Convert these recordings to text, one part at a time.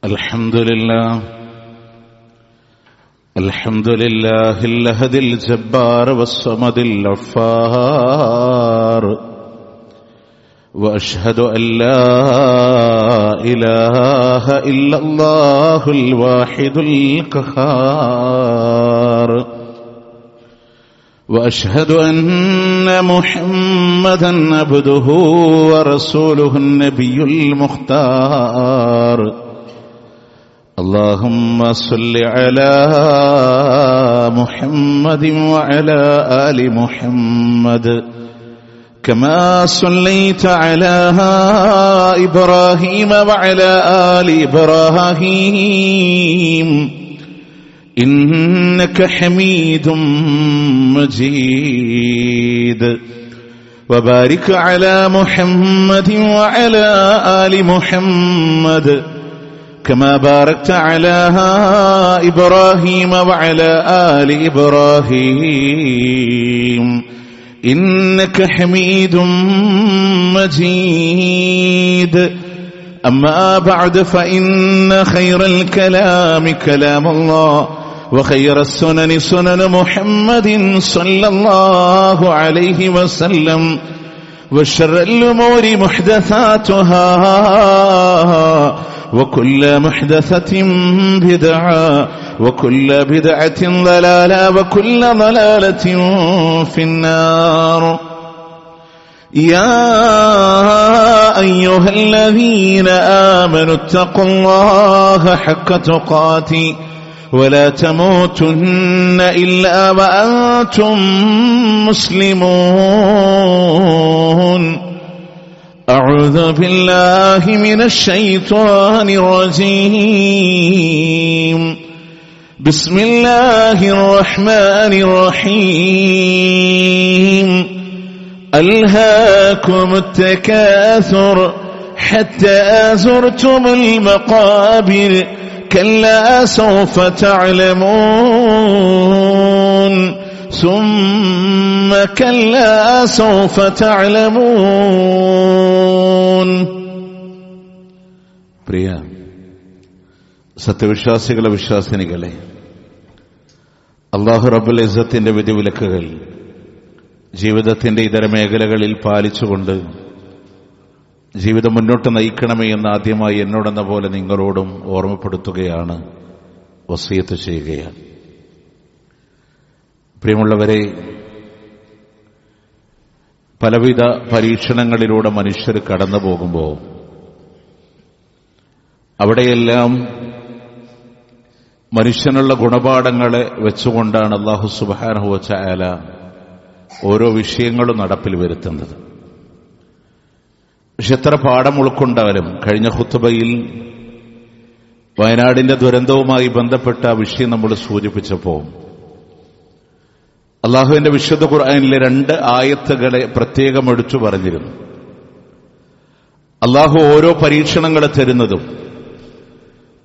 الحمد لله الأحد الجبار والصمد الغفار وأشهد أن لا إله إلا الله الواحد القهار وأشهد أن محمدا عبده ورسوله النبي المختار اللهم صل على محمد وعلى آل محمد كما صليت على إبراهيم وعلى آل إبراهيم إنك حميد مجيد وبارك على محمد وعلى آل محمد كما باركت على إبراهيم وعلى آل إبراهيم إنك حميد مجيد أما بعد فإن خير الكلام كلام الله وخير السنن سنن محمد صلى الله عليه وسلم وشر الأمور محدثاتها وكل محدثة بدعة وكل بدعة ضلالة وكل ضلالة في النار يا أيها الذين آمنوا اتقوا الله حق تقاته ولا تموتن إلا وأنتم مسلمون أعوذ بالله من الشيطان الرجيم بسم الله الرحمن الرحيم ألهاكم التكاثر حتى زرتم المقابر كلا سوف تعلمون ثم كلا سوف تعلمون. പ്രിയ സത്യവിശ്വാസികളെ വിശ്വാസിനികളെ, അല്ലാഹു റബ്ബുൽ ഇസ്സത്തിന്റെ വിധിവിലക്കുകൾ ജീവിതത്തിന്റെ ഇതര മേഖലകളിൽ പാലിച്ചുകൊണ്ട് ജീവിതം മുന്നോട്ട് നയിക്കണമേ എന്ന് ആദ്യമായി എന്നോടെന്ന പോലെ നിങ്ങളോടും ഓർമ്മപ്പെടുത്തുകയാണ്, വസിയത്ത് ചെയ്യുകയാണ്. പ്രിയമുള്ളവരെ, പലവിധ പരീക്ഷണങ്ങളിലൂടെ മനുഷ്യർ കടന്നു പോകുമ്പോൾ അവിടെയെല്ലാം മനുഷ്യനുള്ള ഗുണപാഠങ്ങളെ വെച്ചുകൊണ്ടാണ് അല്ലാഹു സുബ്ഹാനഹു വ തആല ഓരോ വിഷയങ്ങളും നടപ്പിൽ വരുത്തുന്നത്. പക്ഷെ എത്ര പാഠം ഉൾക്കൊണ്ടാലും കഴിഞ്ഞ ഖുത്ബയിൽ വയനാടിന്റെ ദുരന്തവുമായി ബന്ധപ്പെട്ട വിഷയം നമ്മൾ സൂചിപ്പിച്ചപ്പോൾ അള്ളാഹുവിന്റെ വിശുദ്ധ ഖുർആനിലെ 2 ആയത്തുകളെ പ്രത്യേകം എടുത്തു പറഞ്ഞിരുന്നു. അള്ളാഹു ഓരോ പരീക്ഷണങ്ങളെ തരുന്നതും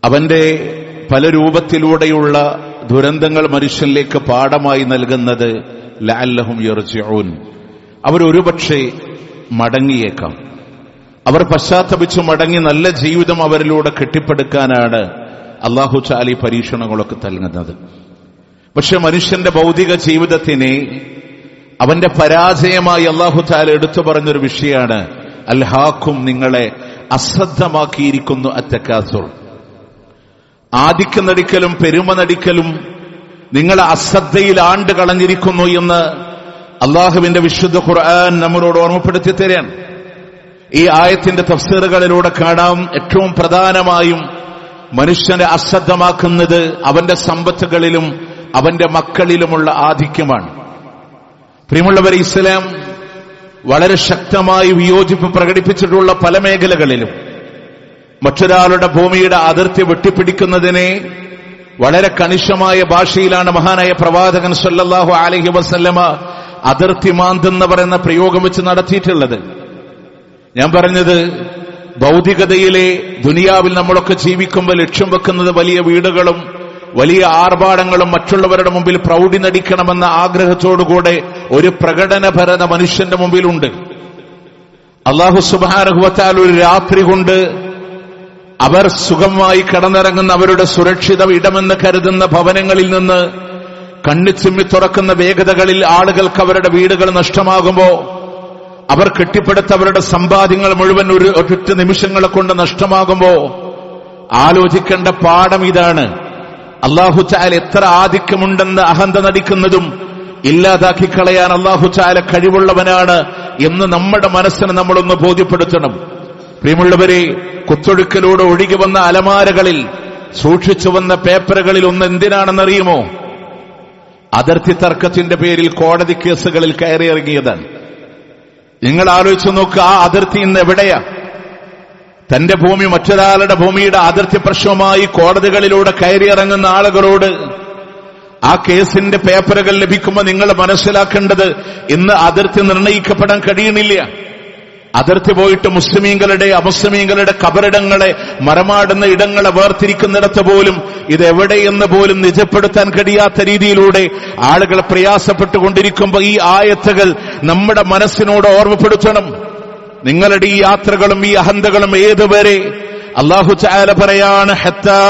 അവന്റെ പല രൂപത്തിലൂടെയുള്ള ദുരന്തങ്ങൾ മനുഷ്യനിലേക്ക് പാഠമായി നൽകുന്നത് ലഅല്ലഹും യർജിഊൻ, അവരൊരുപക്ഷെ മടങ്ങിയേക്കാം, അവർ പശ്ചാത്തപിച്ചു മടങ്ങി നല്ല ജീവിതം അവരിലൂടെ കെട്ടിപ്പടുക്കാനാണ് അല്ലാഹു തആല ഈ പരീക്ഷണങ്ങളൊക്കെ നൽകുന്നത്. പക്ഷെ മനുഷ്യന്റെ ഭൗതിക ജീവിതത്തിനെ അവന്റെ പരാജയമായി അല്ലാഹു തആല എടുത്തു പറഞ്ഞൊരു വിഷയമാണ് അൽഹാക്കും, നിങ്ങളെ അശ്രദ്ധമാക്കിയിരിക്കുന്നു അത്തക്കാസുർ, ആധിക്യം നടിക്കലും പെരുമ നടിക്കലും നിങ്ങളെ അശ്രദ്ധയിൽ ആണ്ട് കളഞ്ഞിരിക്കുന്നു എന്ന് അല്ലാഹുവിന്റെ വിശുദ്ധ ഖുർആൻ നമ്മളോട് ഓർമ്മപ്പെടുത്തി തരാൻ. ഈ ആയത്തിന്റെ തഫ്സീറുകളിലൂടെ കാണാം, ഏറ്റവും പ്രധാനമായും മനുഷ്യനെ അശ്രദ്ധമാക്കുന്നത് അവന്റെ സമ്പത്തുകളിലും അവന്റെ മക്കളിലുമുള്ള ആധിക്യമാണ്. പ്രിയമുള്ളവരെ, ഇസ്ലാം വളരെ ശക്തമായി വിയോജിപ്പ് പ്രകടിപ്പിച്ചിട്ടുള്ള പല മേഖലകളിലും മറ്റൊരാളുടെ ഭൂമിയുടെ അതിർത്തി വെട്ടിപ്പിടിക്കുന്നതിനെ വളരെ കണിശമായ ഭാഷയിലാണ് മഹാനായ പ്രവാചകൻ സല്ലല്ലാഹു അലൈഹി വസല്ലമ അതിർത്തി മാന്തെന്ന് പറയുന്ന പ്രയോഗം വെച്ച് നടത്തിയിട്ടുള്ളത്. ഞാൻ പറഞ്ഞത്, ഭൗതികതയിലെ ദുനിയാവിൽ നമ്മളൊക്കെ ജീവിക്കുമ്പോൾ ലക്ഷ്യം വെക്കുന്നത് വലിയ വീടുകളും വലിയ ആർഭാടങ്ങളും മറ്റുള്ളവരുടെ മുമ്പിൽ പ്രൗഢി നടിക്കണമെന്ന ആഗ്രഹത്തോടുകൂടെ ഒരു പ്രകടനപരത മനുഷ്യന്റെ മുമ്പിലുണ്ട്. അല്ലാഹു സുബ്ഹാനഹു വ തആല ഒരു രാത്രി കൊണ്ട് അവർ സുഖമായി കടന്നിറങ്ങുന്ന അവരുടെ സുരക്ഷിത ഇടമെന്ന് കരുതുന്ന ഭവനങ്ങളിൽ നിന്ന് കണ്ണിച്ചിമ്മി തുറക്കുന്ന വേഗതകളിൽ ആളുകൾക്ക് അവരുടെ വീടുകൾ നഷ്ടമാകുമ്പോ, അവർ കെട്ടിപ്പടുത്തവരുടെ സമ്പാദ്യങ്ങൾ മുഴുവൻ ഒരൊറ്റ നിമിഷങ്ങളെ കൊണ്ട് നഷ്ടമാകുമ്പോ ആലോചിക്കേണ്ട പാഠം ഇതാണ്: അല്ലാഹു തആല എത്ര ആധിക്യമുണ്ടെന്ന് അഹന്ത നടിക്കുന്നതും ഇല്ലാതാക്കി കളയാൻ അല്ലാഹു തആല കഴിവുള്ളവനാണ് എന്ന് നമ്മുടെ മനസ്സിന് നമ്മളൊന്ന് ബോധ്യപ്പെടുത്തണം. പ്രിയമുള്ളവരെ, കുത്തൊഴുക്കലൂടെ ഒഴുകി വന്ന അലമാരകളിൽ സൂക്ഷിച്ചു വന്ന പേപ്പറുകളിൽ ഒന്ന് എന്തിനാണെന്നറിയുമോ? അതിർത്തി തർക്കത്തിന്റെ പേരിൽ കോടതി കേസുകളിൽ കയറിയിറങ്ങിയതാണ്. നിങ്ങൾ ആലോചിച്ചു നോക്കുക, ആ അതിർത്തി ഇന്ന് എവിടെയാ? തന്റെ ഭൂമി മറ്റൊരാളുടെ ഭൂമിയുടെ അതിർത്തി പ്രശ്നവുമായി കോടതികളിലൂടെ കയറിയിറങ്ങുന്ന ആളുകളോട് ആ കേസിന്റെ പേപ്പറുകൾ ലഭിക്കുമ്പോൾ നിങ്ങൾ മനസ്സിലാക്കേണ്ടത്, ഇന്ന് അതിർത്തി നിർണയിക്കപ്പെടാൻ കഴിയുന്നില്ല. അതിർത്തി പോയിട്ട് മുസ്ലിമീങ്ങളുടെ അമുസ്ലിമീങ്ങളുടെ കബറിടങ്ങളെ, മറമാടുന്ന ഇടങ്ങളെ വേർതിരിക്കുന്നിടത്ത് പോലും ഇതെവിടെയെന്ന് പോലും നിജപ്പെടുത്താൻ കഴിയാത്ത രീതിയിലൂടെ ആളുകൾ പ്രയാസപ്പെട്ടുകൊണ്ടിരിക്കുമ്പോൾ ഈ ആയത്തുകൾ നമ്മുടെ മനസ്സിനോട് ഓർമ്മപ്പെടുത്തണം. നിങ്ങളുടെ ഈ യാത്രകളും ഈ അഹന്തകളും ഏതുവരെ? അല്ലാഹു തആല പറയാണ്, ഹത്താ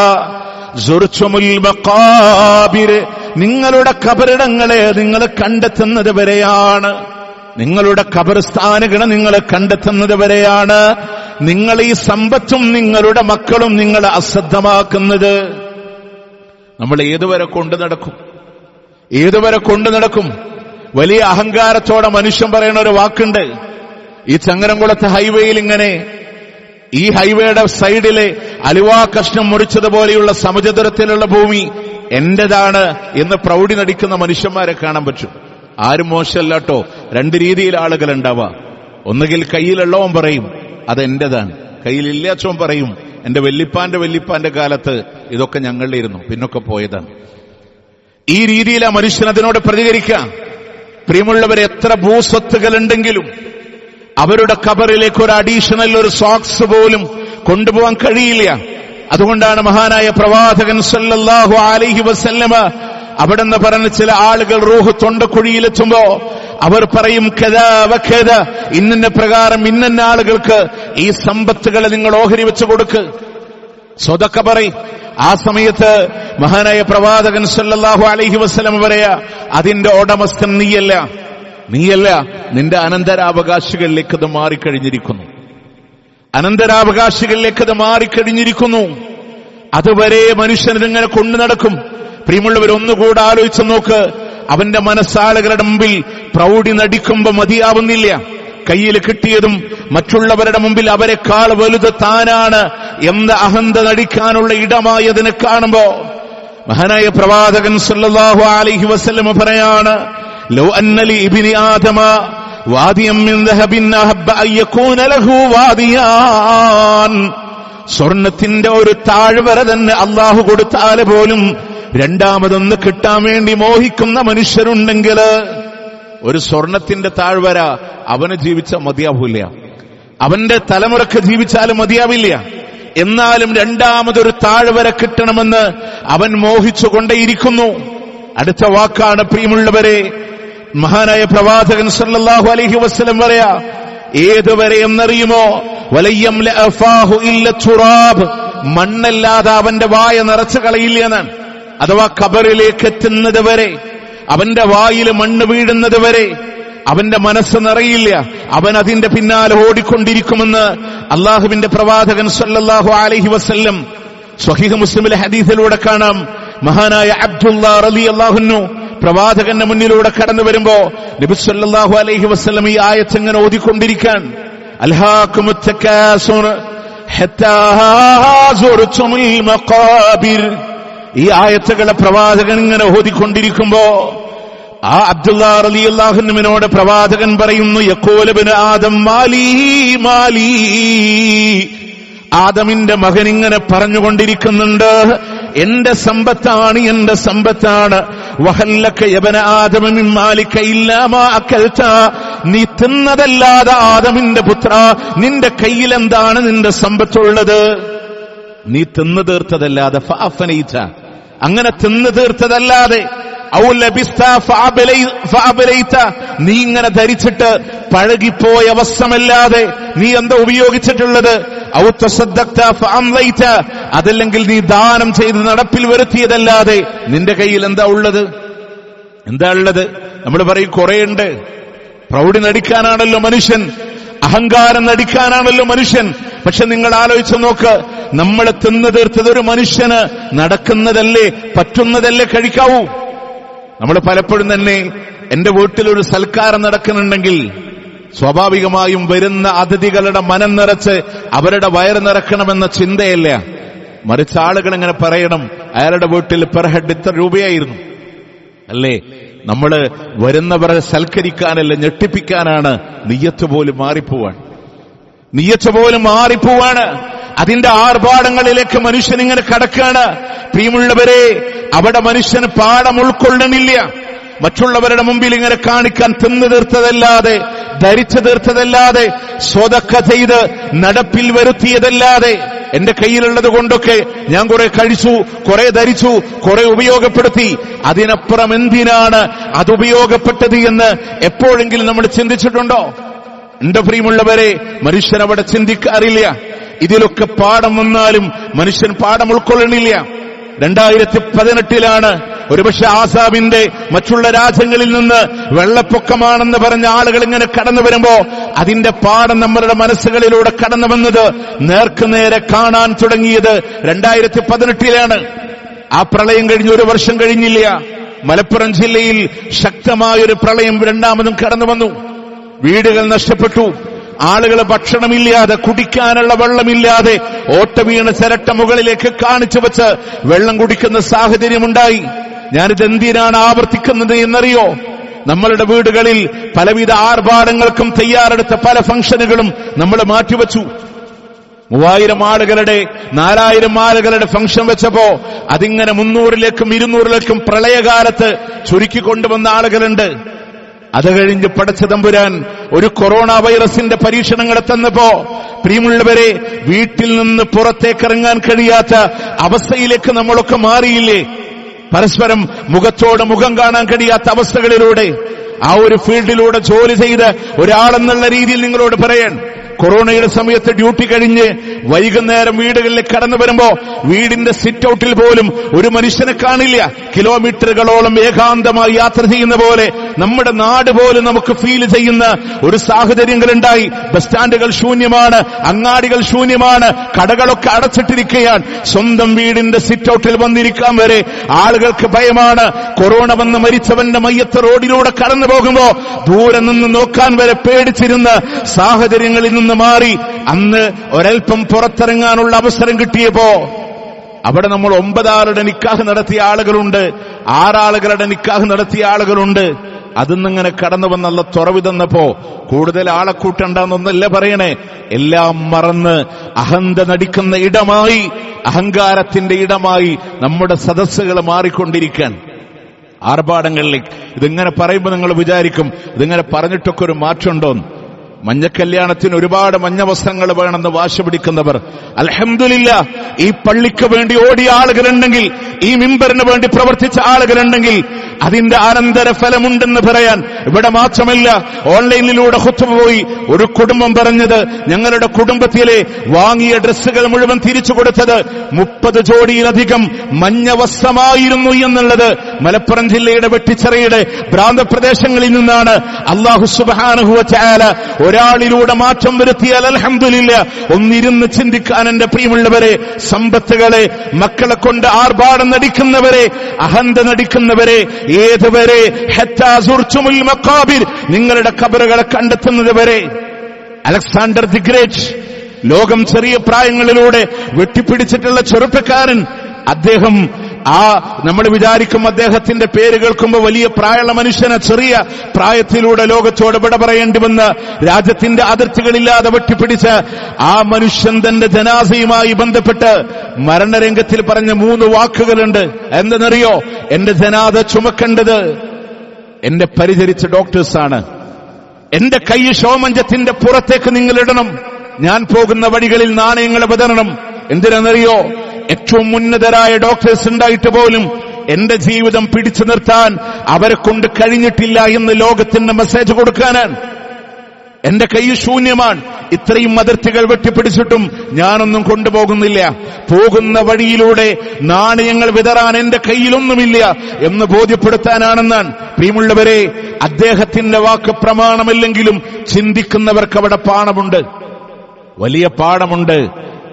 സുർച്ചുമുൽ മഖാബിർ, നിങ്ങളുടെ കബറിടങ്ങളെ നിങ്ങൾ കണ്ടെത്തുന്നത് വരെയാണ്, നിങ്ങളുടെ ഖബർസ്ഥാനുകളെ നിങ്ങൾ കണ്ടെത്തുന്നത് വരെയാണ് നിങ്ങൾ ഈ സമ്പത്തും നിങ്ങളുടെ മക്കളും നിങ്ങളെ അശ്രദ്ധമാക്കുന്നത്. നമ്മൾ ഏതുവരെ കൊണ്ടു നടക്കും? ഏതുവരെ കൊണ്ടു നടക്കും? വലിയ അഹങ്കാരത്തോടെ മനുഷ്യൻ പറയുന്ന ഒരു വാക്കുണ്ട്. ഈ ചങ്ങരംകുളത്തെ ഹൈവേയിൽ ഇങ്ങനെ, ഈ ഹൈവേയുടെ സൈഡിലെ അലുവാ കഷ്ണം മുറിച്ചതുപോലെയുള്ള സമചതുരത്തിലുള്ള ഭൂമി എന്റേതാണ് എന്ന് പ്രൗഢി നടിക്കുന്ന മനുഷ്യന്മാരെ കാണാൻ പറ്റും. ആരും മോശമല്ലാട്ടോ. രണ്ട് രീതിയിൽ ആളുകൾ ഉണ്ടാവാം. ഒന്നുകിൽ കയ്യിലുള്ളവൻ പറയും അതെന്റേതാണ്, കയ്യിലില്ലാച്ചവൻ പറയും എന്റെ വല്ലിപ്പാന്റെ കാലത്ത് ഇതൊക്കെ ഞങ്ങളുടെ ഇരുന്നു, പിന്നൊക്കെ പോയതാണ്. ഈ രീതിയിൽ ആ മനുഷ്യൻ അതിനോട് പ്രതികരിക്കാം. പ്രിയമുള്ളവരെ, എത്ര ഭൂസ്വത്തുകൾ ഉണ്ടെങ്കിലും അവരുടെ ഖബറിലേക്ക് ഒരു അഡീഷണൽ ഒരു സോക്സ് പോലും കൊണ്ടുപോകാൻ കഴിയില്ല. അതുകൊണ്ടാണ് മഹാനായ പ്രവാചകൻ സല്ലല്ലാഹു അലൈഹി വസല്ലമ അവിടെന്ന് പറഞ്ഞ ചില ആളുകൾ റൂഹ് തൊണ്ടക്കുഴിയിലെത്തുമ്പോ അവർ പറയും, കദാ വകദ, ഇന്ന പ്രകാരം ഇന്ന ആളുകൾക്ക് ഈ സമ്പത്തുകളെ നിങ്ങൾ ഓഹരി വെച്ചു കൊടുക്ക്, സ്വതക്ക പറയും. ആ സമയത്ത് മഹാനായ പ്രവാചകൻ സല്ലല്ലാഹു അലൈഹി വസല്ലം പറയാ, അതിന്റെ ഉടമസ്ഥൻ നീയല്ല, നിന്റെ അനന്തരാവകാശികളിലേക്ക് അത് മാറിക്കഴിഞ്ഞിരിക്കുന്നു, അനന്തരാവകാശികളിലേക്ക് അത് മാറിക്കഴിഞ്ഞിരിക്കുന്നു. അതുവരെ മനുഷ്യനിങ്ങനെ കൊണ്ടു നടക്കും. പ്രിയമുള്ളവർ, ഒന്നുകൂടെ ആലോചിച്ച് നോക്ക്. അവന്റെ മനസ്സാളുകളുടെ മുമ്പിൽ പ്രൗഢി നടിക്കുമ്പോ മതിയാവുന്നില്ല. കയ്യിൽ കിട്ടിയതും മറ്റുള്ളവരുടെ മുമ്പിൽ അവരെക്കാൾ വലുത് താനാണ് എന്ന അഹന്ത നടിക്കാനുള്ള ഇടമായതിനെ കാണുമ്പോ മഹാനായ പ്രവാചകൻ സല്ലല്ലാഹു അലൈഹി വസല്ലം പറയാണ്, ലൗ അന്ന ലി ഇബ്നി ആദമ വാദിയം മിൻ ദഹബിൻ അഹബ്ബ അൻ യകൂന ലഹു വാദിയാൻ, സ്വർണത്തിന്റെ ഒരു താഴ്വര തന്നെ അല്ലാഹു കൊടുത്താൽ പോലും രണ്ടാമതൊന്ന് കിട്ടാൻ വേണ്ടി മോഹിക്കുന്ന മനുഷ്യരുണ്ടെങ്കിൽ ഒരു സ്വർണത്തിന്റെ താഴ്വര അവന് ജീവിച്ചാൽ മതിയാവില്ല, അവന്റെ തലമുറക്ക് ജീവിച്ചാലും മതിയാവില്ല. എന്നാലും രണ്ടാമതൊരു താഴ്വര കിട്ടണമെന്ന് അവൻ മോഹിച്ചുകൊണ്ടേയിരിക്കുന്നു. അടുത്ത വാക്കാണ് പ്രിയമുള്ളവരെ മഹാനായ പ്രവാചകൻ സല്ലല്ലാഹു അലൈഹി വസല്ലം പറയാ, ഏതുവരെ എന്നറിയുമോ? വലയ്യം ലഅഫാഹു ഇല്ല തുറാബ്, മണ്ണല്ലാതെ അവന്റെ വായ നിറച്ചു കളയില്ല എന്നാണ്. അഥവാ ഖബറിലേക്ക് എത്തുന്നത് വരെ, അവന്റെ വായിൽ മണ്ണ് വീഴുന്നത് വരെ അവന്റെ മനസ്സ് നിറയില്ല, അവൻ അതിന്റെ പിന്നാലെ ഓടിക്കൊണ്ടിരിക്കുമെന്ന് അള്ളാഹുവിന്റെ പ്രവാചകൻ സല്ലല്ലാഹു അലൈഹി വസല്ലം സ്വഹീഹ് മുസ്ലിമിലെ ഹദീസിലൂടെ കാണാം. മഹാനായ അബ്ദുല്ലാ റളിയല്ലാഹു അൻഹു പ്രവാചകന്റെ മുന്നിലൂടെ കടന്നു വരുമ്പോ നബി സല്ലല്ലാഹു അലൈഹി വസല്ലം ഈ ആയത്ത് ഇങ്ങനെ ഓതിക്കൊണ്ടിരിക്കാൻ, അൽഹാകുമുത് തകാസുർ ഹത്താ സുർതുമുൽ മഖാബിർ, ഈ ആയത്തുകളെ പ്രവാചകൻ ഇങ്ങനെ ഓതിക്കൊണ്ടിരിക്കുമ്പോ ആ അബ്ദുല്ലാ റളിയല്ലാഹു അൻഹുവിനോട് പ്രവാചകൻ പറയുന്നു, യഖൂലു ഇബ്നു ആദം മാലീ മാലീ, ആദമിന്റെ മകൻ ഇങ്ങനെ പറഞ്ഞുകൊണ്ടിരിക്കുന്നുണ്ട്, എന്റെ സമ്പത്താണ്, എന്റെ സമ്പത്താണ്. വഹല്ലക യബ്ന ആദമ മിൻ മാലിക ഇല്ലാ മാ അകൽത, നീ തിന്നതല്ലാതെ ആദമിന്റെ പുത്ര നിന്റെ കയ്യിൽ എന്താണ് നിന്റെ സമ്പത്തുള്ളത്? നീ തിന്നു തീർത്തതല്ലാതെ, ഫഅഫനൈത, അങ്ങനെ തിന്നു തീർത്തതല്ലാതെ, ഔ ലബിസ്ത ഫഅബലൈത, നീ ഇങ്ങനെ ധരിച്ചിട്ട് പഴകിപ്പോയ വസ്ത്രമല്ലാതെ നീ എന്താ ഉപയോഗിച്ചിട്ടുള്ളത്? ഔ തസദ്ദഖ്ത ഫഅംലൈത, അതല്ലെങ്കിൽ നീ ദാനം ചെയ്ത് നടപ്പിൽ വരുത്തിയതല്ലാതെ നിന്റെ കയ്യിൽ എന്താ ഉള്ളത്? എന്താ ഉള്ളത്? നമ്മൾ പറയും കുറേയുണ്ട്. പ്രൗഢി നടിക്കാനാണല്ലോ മനുഷ്യൻ, അഹങ്കാരം നടിക്കാനാണല്ലോ മനുഷ്യൻ. പക്ഷെ നിങ്ങൾ ആലോചിച്ചു നോക്ക്, നമ്മൾ തിന്നു തീർത്തത് ഒരു മനുഷ്യന് നടക്കുന്നതല്ലേ, പറ്റുന്നതല്ലേ കഴിക്കാവൂ. നമ്മൾ പലപ്പോഴും തന്നെ എന്റെ വീട്ടിലൊരു സൽക്കാരം നടക്കുന്നുണ്ടെങ്കിൽ സ്വാഭാവികമായും വരുന്ന അതിഥികളുടെ മനം നിറച്ച് അവരുടെ വയറ് നിറക്കണമെന്ന ചിന്തയല്ല, മറിച്ച് ആളുകൾ ഇങ്ങനെ പറയണം, അയാളുടെ വീട്ടിൽ പെർ ഹെഡ് ഇത്ര രൂപയായിരുന്നു അല്ലേ. നമ്മള് വരുന്നവരെ സൽക്കരിക്കാനല്ല, ഞെട്ടിപ്പിക്കാനാണ്. നിയ്യത്ത് പോലും മാറിപ്പോവാണ്. അതിന്റെ ആർഭാടങ്ങളിലേക്ക് മനുഷ്യൻ ഇങ്ങനെ കടക്കാണ്. പ്രിയമുള്ളവരെ, അവിടെ മനുഷ്യന് പാഠം ഉൾക്കൊള്ളണില്ല. മറ്റുള്ളവരുടെ മുമ്പിൽ ഇങ്ങനെ കാണിക്കാൻ തിന്നു തീർത്തതല്ലാതെ, ധരിച്ചു തീർത്തതല്ലാതെ, സ്വതക്ക ചെയ്ത് നടപ്പിൽ വരുത്തിയതല്ലാതെ, എന്റെ കയ്യിലുള്ളത് കൊണ്ടൊക്കെ ഞാൻ കുറെ കഴിച്ചു, കുറെ ധരിച്ചു, കുറെ ഉപയോഗപ്പെടുത്തി, അതിനപ്പുറം എന്തിനാണ് അത് ഉപയോഗപ്പെട്ടത് എന്ന് എപ്പോഴെങ്കിലും നമ്മൾ ചിന്തിച്ചിട്ടുണ്ടോ? എന്റെ പ്രിയമുള്ളവരെ, മനുഷ്യൻ അവിടെ ചിന്തിക്കാറില്ല. ഇതിലൊക്കെ പാഠം വന്നാലും മനുഷ്യൻ പാഠം ഉൾക്കൊള്ളണില്ല. 2018 ഒരുപക്ഷെ ആസാമിന്റെ മറ്റുള്ള രാജ്യങ്ങളിൽ നിന്ന് വെള്ളപ്പൊക്കമാണെന്ന് പറഞ്ഞ ആളുകൾ ഇങ്ങനെ കടന്നു വരുമ്പോ അതിന്റെ പാഠം നമ്മളുടെ മനസ്സുകളിലൂടെ കടന്നു വന്നത് നേർക്കുനേരെ കാണാൻ തുടങ്ങിയത് 2018 ആ പ്രളയം കഴിഞ്ഞ് 1 വർഷം കഴിഞ്ഞില്ല. മലപ്പുറം ജില്ലയിൽ ശക്തമായൊരു പ്രളയം രണ്ടാമതും കടന്നു വന്നു. വീടുകൾ നഷ്ടപ്പെട്ടു. ആളുകൾ ഭക്ഷണമില്ലാതെ, കുടിക്കാനുള്ള വെള്ളമില്ലാതെ ഓട്ട വീണ് ചിരട്ട മുകളിലേക്ക് കാണിച്ചു വെച്ച് വെള്ളം കുടിക്കുന്ന സാഹചര്യമുണ്ടായി. ഞാനിതെന്തിനാണ് ആവർത്തിക്കുന്നത് എന്നറിയോ? നമ്മളുടെ വീടുകളിൽ പലവിധ ആർഭാടങ്ങൾക്കും തയ്യാറെടുത്ത പല ഫംഗ്ഷനുകളും നമ്മൾ മാറ്റിവെച്ചു. 3000 ആളുകളുടെ 4000 ആളുകളുടെ ഫംഗ്ഷൻ വെച്ചപ്പോ അതിങ്ങനെ 300ലേക്കും 200ലേക്കും പ്രളയകാലത്ത് ചുരുക്കിക്കൊണ്ടുവന്ന ആളുകളുണ്ട്. അത് കഴിഞ്ഞ് പടച്ച തമ്പുരാൻ ഒരു കൊറോണ വൈറസിന്റെ പരീക്ഷണങ്ങൾ തന്നപ്പോ, പ്രിയമുള്ളവരെ, വീട്ടിൽ നിന്ന് പുറത്തേക്കിറങ്ങാൻ കഴിയാത്ത അവസ്ഥയിലേക്ക് നമ്മളൊക്കെ മാറിയില്ലേ? പരസ്പരം മുഖത്തോട് മുഖം കാണാൻ കഴിയാത്ത അവസ്ഥകളിലൂടെ ആ ഒരു ഫീൽഡിലൂടെ ജോലി ചെയ്ത് ഒരാളെന്നുള്ള രീതിയിൽ നിങ്ങളോട് പറയാൻ, കൊറോണയുടെ സമയത്ത് ഡ്യൂട്ടി കഴിഞ്ഞ് വൈകുന്നേരം വീടുകളിലേക്ക് കടന്നു വരുമ്പോ വീടിന്റെ സിറ്റ് ഔട്ടിൽ പോലും ഒരു മനുഷ്യനെ കാണില്ല. കിലോമീറ്ററുകളോളം ഏകാന്തമായി യാത്ര ചെയ്യുന്ന പോലെ നമ്മുടെ നാട് പോലും നമുക്ക് ഫീൽ ചെയ്യുന്ന ഒരു സാഹചര്യങ്ങളുണ്ടായി. ബസ് സ്റ്റാൻഡുകൾ ശൂന്യമാണ്, അങ്ങാടികൾ ശൂന്യമാണ്, കടകളൊക്കെ അടച്ചിട്ടിരിക്കുകയാണ്. സ്വന്തം വീടിന്റെ സിറ്റ് ഔട്ടിൽ വന്നിരിക്കാൻ വരെ ആളുകൾക്ക് ഭയമാണ്. കൊറോണ വന്ന് മരിച്ചവന്റെ മയ്യത്ത് റോഡിലൂടെ കടന്നു പോകുമ്പോ ദൂരെ നിന്ന് നോക്കാൻ വരെ പേടിച്ചിരുന്ന സാഹചര്യങ്ങളിൽ നിന്ന് മാറി അന്ന് ഒരൽപ്പം പുറത്തിറങ്ങാനുള്ള അവസരം കിട്ടിയപ്പോ അവിടെ നമ്മൾ 9 ആളുടെ നിക്കാഹ് നടത്തിയ ആളുകളുണ്ട്, 6 ആളുകളുടെ നിക്കാഹ് നടത്തിയ ആളുകളുണ്ട്. അതിന്നിങ്ങനെ കടന്നു വന്നുള്ള തുറവി തന്നപ്പോ കൂടുതൽ ആളെ കൂട്ടണ്ടെന്നൊന്നല്ല പറയണേ, എല്ലാം മറന്ന് അഹന്ത നടിക്കുന്ന ഇടമായി, അഹങ്കാരത്തിന്റെ ഇടമായി നമ്മുടെ സദസ്സുകൾ മാറിക്കൊണ്ടിരിക്കാൻ. ആർഭാടങ്ങളിലേക്ക് ഇതിങ്ങനെ പറയുമ്പോൾ നിങ്ങൾ വിചാരിക്കും ഇതിങ്ങനെ പറഞ്ഞിട്ടൊക്കെ ഒരു മാറ്റമുണ്ടോന്ന്. മഞ്ഞക്കല്യാണത്തിന് ഒരുപാട് മഞ്ഞ വസ്ത്രങ്ങൾ വേണമെന്ന് വാശി പിടിക്കുന്നവർ, അൽഹംദുലില്ലാഹ്, ഈ പള്ളിക്ക് വേണ്ടി ഓടിയ ആളുകളുണ്ടെങ്കിൽ, ഈ മിമ്പറിന് വേണ്ടി പ്രവർത്തിച്ച ആളുകളുണ്ടെങ്കിൽ അതിന്റെ അനന്തര ഫലമുണ്ടെന്ന് പറയാൻ ഇവിടെ മാത്രമല്ല, ഓൺലൈനിലൂടെ ഖുത്ബ പോയി ഒരു കുടുംബം പറഞ്ഞത്, ഞങ്ങളുടെ കുടുംബത്തിലെ വാങ്ങിയ ഡ്രസ്സുകൾ മുഴുവൻ തിരിച്ചു കൊടുത്തത് 30 ജോഡിയിലധികം മഞ്ഞ വസ്ത്രമായിരുന്നു എന്നുള്ളത് മലപ്പുറം ജില്ലയുടെ വെട്ടിച്ചിറയുടെ ഭ്രാന്തപ്രദേശങ്ങളിൽ നിന്നാണ്. അല്ലാഹു സുബ്ഹാനഹു വ തആല ഒരാളിലൂടെ മാറ്റം വരുത്തിയാൽ അൽഹംദുലില്ലാഹ്. ഒന്നിരുന്ന് ചിന്തിക്കാൻ എന്റെ പ്രിയമുള്ളവരെ, സമ്പത്തുകളെ, മക്കളെ കൊണ്ട് ആർഭാടം നടിക്കുന്നവരെ, അഹന്ത നടിക്കുന്നവരെ, ഏതുവരെ ഹത്താ സുർതുമുൽ മഖാബിർ, നിങ്ങളുടെ ഖബറുകളെ കണ്ടെത്തുന്നത് വരെ. അലക്സാണ്ടർ ദി ഗ്രേറ്റ്, ലോകം ചെറിയ പ്രായങ്ങളിലൂടെ വെട്ടിപ്പിടിച്ചിട്ടുള്ള ചെറുപ്പക്കാരൻ, അദ്ദേഹം നമ്മൾ വിചാരിക്കും അദ്ദേഹത്തിന്റെ പേര് കേൾക്കുമ്പോൾ വലിയ പ്രായമുള്ള മനുഷ്യനെ ചെറിയ പ്രായത്തിലൂടെ ലോകത്തോട് വിട പറയേണ്ടി വന്ന് രാജ്യത്തിന്റെ അതിർത്തികളില്ലാതെ വെട്ടിപ്പിടിച്ച ആ മനുഷ്യൻ തന്റെ ജനാസയുമായി ബന്ധപ്പെട്ട് മരണരംഗത്തിൽ പറഞ്ഞ 3 വാക്കുകളുണ്ട്. എന്തെന്നറിയോ? എന്റെ ജനാസ ചുമക്കേണ്ടത് എന്നെ പരിചരിച്ച ഡോക്ടേഴ്സാണ്. എന്റെ കൈ ശോമഞ്ചത്തിന്റെ പുറത്തേക്ക് നിങ്ങൾ ഇടണം. ഞാൻ പോകുന്ന വഴികളിൽ നാണയങ്ങൾ വിതരണം. എന്തിനാണെന്നറിയോ? ഏറ്റവും ഉന്നതരായ ഡോക്ടേഴ്സ് ഉണ്ടായിട്ട് പോലും എന്റെ ജീവിതം പിടിച്ചു നിർത്താൻ അവരെ കൊണ്ട് കഴിഞ്ഞിട്ടില്ല എന്ന് ലോകത്തിന് മെസ്സേജ് കൊടുക്കാനാണ്. എന്റെ കൈ ശൂന്യമാണ്. ഇത്രയും അതിർത്തികൾ വെട്ടിപ്പിടിച്ചിട്ടും ഞാനൊന്നും കൊണ്ടുപോകുന്നില്ല. പോകുന്ന വഴിയിലൂടെ നാണയങ്ങൾ വിതറാൻ എന്റെ കയ്യിലൊന്നുമില്ല എന്ന് ബോധ്യപ്പെടുത്താനാണെന്നാണ്. പ്രിയമുള്ളവരെ, അദ്ദേഹത്തിന്റെ വാക്ക് പ്രമാണമല്ലെങ്കിലും ചിന്തിക്കുന്നവർക്ക് അവിടെ പാഠമുണ്ട്, വലിയ പാഠമുണ്ട്.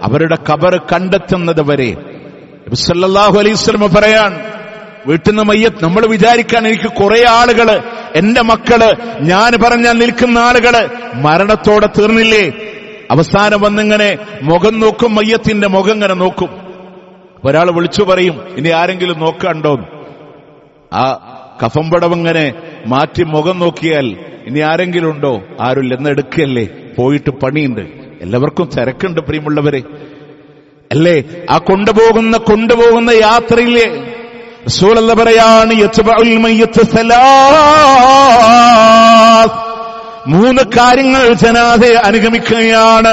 അവരുടെ ഖബർ കണ്ടെത്തുന്നത് വരെ നബി സല്ലല്ലാഹു അലൈഹി വസല്ലം പറയാൻ, വീട്ടിൽ നിന്ന് മയ്യത്ത് നമ്മൾ വിചാരിക്കാൻ എനിക്ക് കുറെ ആളുകള്, എന്റെ മക്കള്, ഞാൻ പറഞ്ഞാൽ നിൽക്കുന്ന ആളുകള് മരണത്തോടെ തീർന്നില്ലേ? അവസാനം വന്നിങ്ങനെ മുഖം നോക്കും, മയ്യത്തിന്റെ മുഖം ഇങ്ങനെ നോക്കും. ഒരാൾ വിളിച്ചു പറയും, ഇനി ആരെങ്കിലും നോക്കാണ്ടോന്ന്. ആ കഫംപടവിങ്ങനെ മാറ്റി മുഖം നോക്കിയാൽ ഇനി ആരെങ്കിലും ഉണ്ടോ? ആരുമില്ല, എന്ന് എടുക്കല്ലേ, പോയിട്ട് പണിയുണ്ട്. എല്ലാവർക്കും തിരക്കുണ്ട് പ്രിയമുള്ളവരെ, അല്ലേ? ആ കൊണ്ടുപോകുന്ന യാത്രയിലെ റസൂലുള്ളാഹി പറയാണ്, യത്ബഉൽ മയ്യിത്ത് സലാസ്, 3 കാര്യങ്ങൾ ജനാസയെ അനുഗമിക്കുകയാണ്.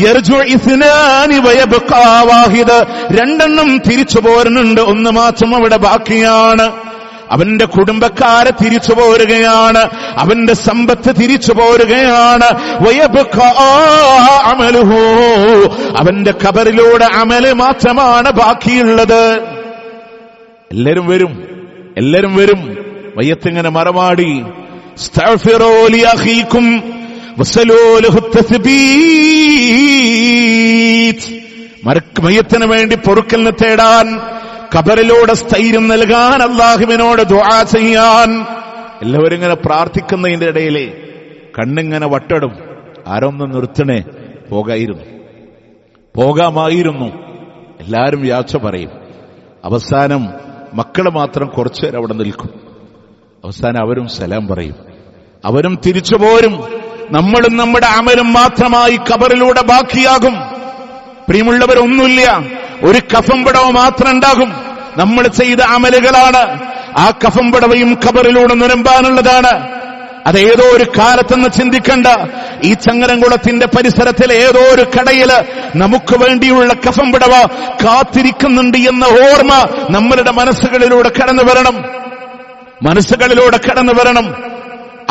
യർജു ഇസ്നാനി വയബ്ഖാ വാഹിദ്, 2 തിരിച്ചു പോരുന്നുണ്ട്, 1 മാത്രം അവിടെ ബാക്കിയാണ്. അവന്റെ കുടുംബക്കാരെ തിരിച്ചു പോരുകയാണ്, അവന്റെ സമ്പത്ത് തിരിച്ചു പോരുകയാണ്. വയബ്ഖാ അമലുഹു, അവന്റെ ഖബറിലൂടെ അമല് മാത്രമാണ് ബാക്കിയുള്ളത്. എല്ലാരും വരും. മയ്യത്തിങ്ങനെ മറമാടി, ഇസ്തഗ്ഫിറൂ ലി അഖീകും വസലൂ ലഹു തസ്ബീത്, മയ്യത്തിന് വേണ്ടി പൊറുക്കലിനെ തേടാൻ, ഖബറിലൂടെ സ്ഥൈര്യം നൽകാൻ, അല്ലാഹുവിനോട് ദുആ ചെയ്യാൻ എല്ലാവരും ഇങ്ങനെ പ്രാർത്ഥിക്കുന്നതിന്റെ ഇടയിലെ കണ്ണിങ്ങനെ വട്ടടും. ആരൊന്ന് നിർത്തണേ, പോകാമായിരുന്നു. എല്ലാരും യാത്ര പറയും. അവസാനം മക്കള് മാത്രം കുറച്ചുനേരം അവിടെ നിൽക്കും. അവസാനം അവരും സലാം പറയും, അവരും തിരിച്ചു പോരും. നമ്മളും നമ്മുടെ അമലും മാത്രമായി ഖബറിലൂടെ ബാക്കിയാകും. പ്രിയമുള്ളവരൊന്നുമില്ല, ഒരു കഫംപടവ് മാത്രം ഉണ്ടാകും. നമ്മൾ ചെയ്ത അമലുകളാണ്. ആ കഫംപടവയും ഖബറിലൂടെ നിരമ്പാനുള്ളതാണ്. അതേതോ ഒരു കാലത്തെന്ന് ചിന്തിക്കണ്ട. ഈ ചങ്ങരംകുളത്തിന്റെ പരിസരത്തിലെ ഏതോ ഒരു കടയില് നമുക്ക് വേണ്ടിയുള്ള കഫംപടവ കാത്തിരിക്കുന്നുണ്ട് എന്ന ഓർമ്മ നമ്മളുടെ മനസ്സുകളിലൂടെ കടന്നു വരണം.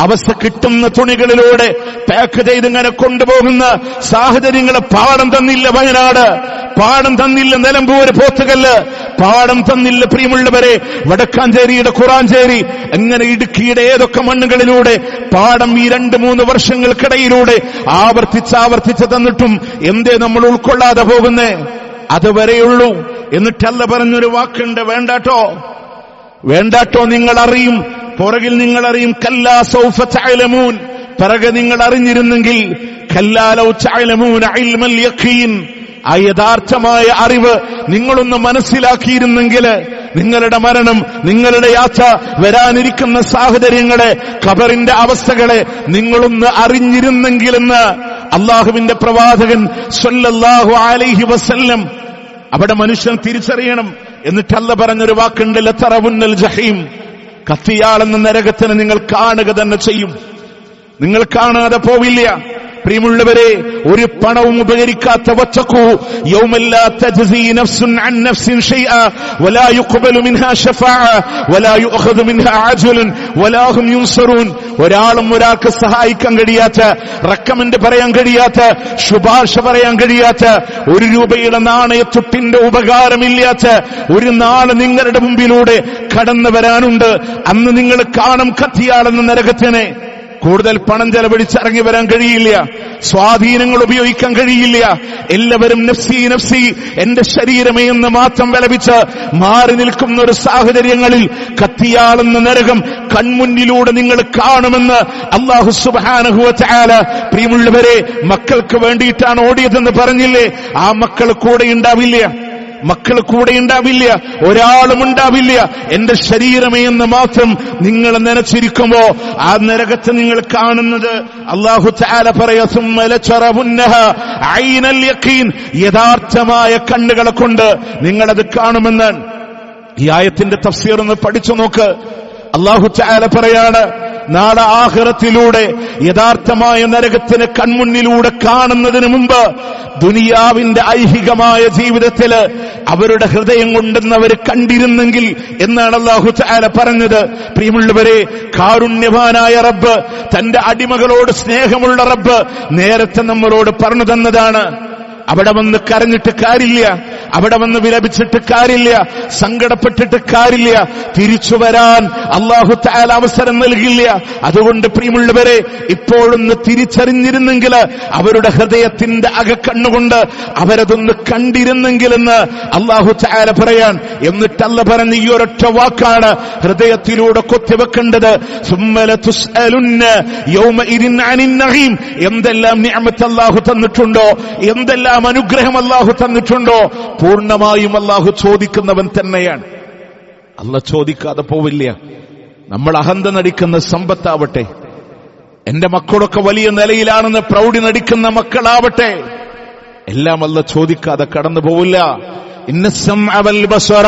അവസ്ഥ കിട്ടുന്ന തുണികളിലൂടെ പാക്ക് ചെയ്തിങ്ങനെ കൊണ്ടുപോകുന്ന സാഹചര്യങ്ങളെ പാഠം തന്നില്ല വയനാട്, പാഠം തന്നില്ല നിലമ്പൂര് പോത്തുകല്ല്, പാഠം തന്നില്ല പ്രിയമുള്ളവരെ വടക്കാഞ്ചേരിയുടെ കുറാഞ്ചേരി, അങ്ങനെ ഇടുക്കിയുടെ ഏതൊക്കെ മണ്ണുകളിലൂടെ പാഠം ഈ 2-3 വർഷങ്ങൾക്കിടയിലൂടെ ആവർത്തിച്ച് തന്നിട്ടും എന്തേ നമ്മൾ ഉൾക്കൊള്ളാതെ പോകുന്നേ? അതുവരെയുള്ളൂ. എന്നിട്ടല്ല പറഞ്ഞൊരു വാക്കുണ്ട്, വേണ്ടാട്ടോ നിങ്ങൾ അറിയും, പുറകിൽ നിങ്ങൾ അറിയും. കല്ലാ സൗഫ തഅലമൂൻ, പിറകെ നിങ്ങൾ അറിഞ്ഞിരുന്നെങ്കിൽ. കല്ലാ ലൗ തഅലമൂന ഇൽമൽ യഖീൻ, ആ യഥാർത്ഥമായ അറിവ് നിങ്ങളൊന്ന് മനസ്സിലാക്കിയിരുന്നെങ്കിൽ നിങ്ങളുടെ മരണം, നിങ്ങളുടെ യാത്ര, വരാനിരിക്കുന്ന സാഹചര്യങ്ങളെ, ഖബറിന്റെ അവസ്ഥകളെ നിങ്ങളൊന്ന് അറിഞ്ഞിരുന്നെങ്കിലെന്ന് അള്ളാഹുവിന്റെ പ്രവാചകൻ സ്വല്ലല്ലാഹു അലൈഹി വസല്ലം. അവിടെ മനുഷ്യൻ തിരിച്ചറിയണം. എന്നിട്ടല്ല പറഞ്ഞൊരു വാക്കുണ്ട്, ലതറവുന്നൽ ജഹീം, കത്തിയാളെന്ന നരകത്തിന് നിങ്ങൾ കാണുക തന്നെ ചെയ്യും. നിങ്ങൾ കാണാതെ പോവില്ല. പ്രിയമുള്ളവരെ, ഒരു പണവും ഉപകരിക്കാത്ത വത്തഖൂ യൗമൻ ലാ തജ്സി നഫ്സുൻ അൻ നഫ്സിൻ ഷൈഅ വലാ യുഖ്ബലു മിൻഹാ ശഫാഅ വലാ യുഅഖദു മിൻഹാ അജ്ലുൻ വലാ ഹും യുൻസറൂൻ. ഒരാളും ഒരാൾക്ക് സഹായിക്കാൻ കഴിയാത്ത, റെക്കമെൻഡ് പറയാൻ കഴിയാത്ത, ശുപാർശ പറയാൻ കഴിയാത്ത, 1 രൂപയുടെ നാണയത്തുട്ടിന്റെ ഉപകാരമില്ലാത്ത ഒരു നാള് നിങ്ങളുടെ മുമ്പിലൂടെ കടന്നു വരാനുണ്ട്. അന്ന് നിങ്ങൾ കാണും കത്തിയാളെന്ന നരകത്തിനെ. കൂടുതൽ പണം ചെലവഴിച്ചിറങ്ങി വരാൻ കഴിയില്ല, സ്വാധീനങ്ങൾ ഉപയോഗിക്കാൻ കഴിയില്ല. എല്ലാവരും നഫ്സി നഫ്സി, എന്റെ ശരീരമേ എന്ന് മാത്രം വിലപിച്ച് മാറി നിൽക്കുന്ന ഒരു സാഹചര്യങ്ങളിൽ കത്തിയാളുന്ന നരകം കൺമുന്നിലൂടെ നിങ്ങൾ കാണുമെന്ന് അല്ലാഹു സുബ്ഹാനഹു വ തആല. പ്രിയമുള്ളവരെ, മക്കൾക്ക് വേണ്ടിയിട്ടാണ് ഓടിയതെന്ന് പറഞ്ഞില്ലേ? ആ മക്കൾ കൂടെ ഉണ്ടാവില്ല, ഒരാളും ഉണ്ടാവില്ല. എന്റെ ശരീരമേ എന്ന് മാത്രം നിങ്ങൾ നനച്ചിരിക്കുമ്പോ ആ നരകത്തെ നിങ്ങൾ കാണുന്നത് അല്ലാഹു തആല പറയാ, സുമ്മ ലതറവുന്നഹ ഐനൽ യഖീൻ, യഥാർത്ഥമായ കണ്ണുകളെ കൊണ്ട് നിങ്ങളത് കാണുമെന്ന്. ഈ ആയത്തിന്റെ തഫ്സീർ ഒന്ന് പഠിച്ചു നോക്ക്. അല്ലാഹു തആല പറയാണ്, നാളെ ആഖിറത്തിലൂടെ യഥാർത്ഥമായ നരകത്തിന് കൺമുന്നിലൂടെ കാണുന്നതിന് മുമ്പ് ദുനിയാവിന്റെ ഐഹികമായ ജീവിതത്തില് അവരുടെ ഹൃദയം കൊണ്ടെന്നവർ കണ്ടിരുന്നെങ്കിൽ എന്നാണ് അല്ലാഹു തആല പറഞ്ഞത്. പ്രിയമുള്ളവരെ, കാരുണ്യവാനായ റബ്ബ്, തന്റെ അടിമകളോട് സ്നേഹമുള്ള റബ്ബ് നേരത്തെ നമ്മളോട് പറഞ്ഞു തന്നതാണ്. അവിടെ വന്ന് കരഞ്ഞിട്ട് കാര്യമില്ല, അവിടെ വന്ന് വിലപിച്ചിട്ട് കാര്യമില്ല, സങ്കടപ്പെട്ടിട്ട് കാര്യമില്ല. തിരിച്ചു വരാൻ അല്ലാഹു തആല അവസരം നൽകില്ല. അതുകൊണ്ട് പ്രിയമുള്ളവരെ, ഇപ്പോഴൊന്ന് തിരിച്ചറിഞ്ഞിരുന്നെങ്കിൽ, അവരുടെ ഹൃദയത്തിന്റെ അകക്കണ്ണുകൊണ്ട് അവരതൊന്ന് കണ്ടിരുന്നെങ്കിലെന്ന് അല്ലാഹു തആല പറയാൻ. എന്നിട്ടല്ല പറഞ്ഞ ഈ ഒരൊറ്റ വാക്കാണ് ഹൃദയത്തിലൂടെ കൊത്തിവെക്കേണ്ടത്. സുമ്മല തുസ്അലുന്ന യൗമഇദിൻ അനിൻ നഈം. എന്തെല്ലാം നിഅമത്ത് അല്ലാഹു തന്നിട്ടുണ്ടോ, എന്തെല്ലാം അനുഗ്രഹം അല്ലാഹു തന്നിട്ടുണ്ടോ, പൂർണ്ണമായും അല്ലാഹു ചോദിക്കുന്നവൻ തന്നെയാണ്. അല്ലാഹു ചോദിക്കാതെ പോവില്ല. നമ്മൾ അഹന്ത നടിക്കുന്ന സമ്പത്താവട്ടെ, എന്റെ മക്കളൊക്കെ വലിയ നിലയിലാണെന്ന് പ്രൗഢി നടിക്കുന്ന മക്കളാവട്ടെ, എല്ലാം അല്ലാഹു ചോദിക്കാതെ കടന്നു പോവില്ല. ഇന്ന സമഅ വൽ ബസറ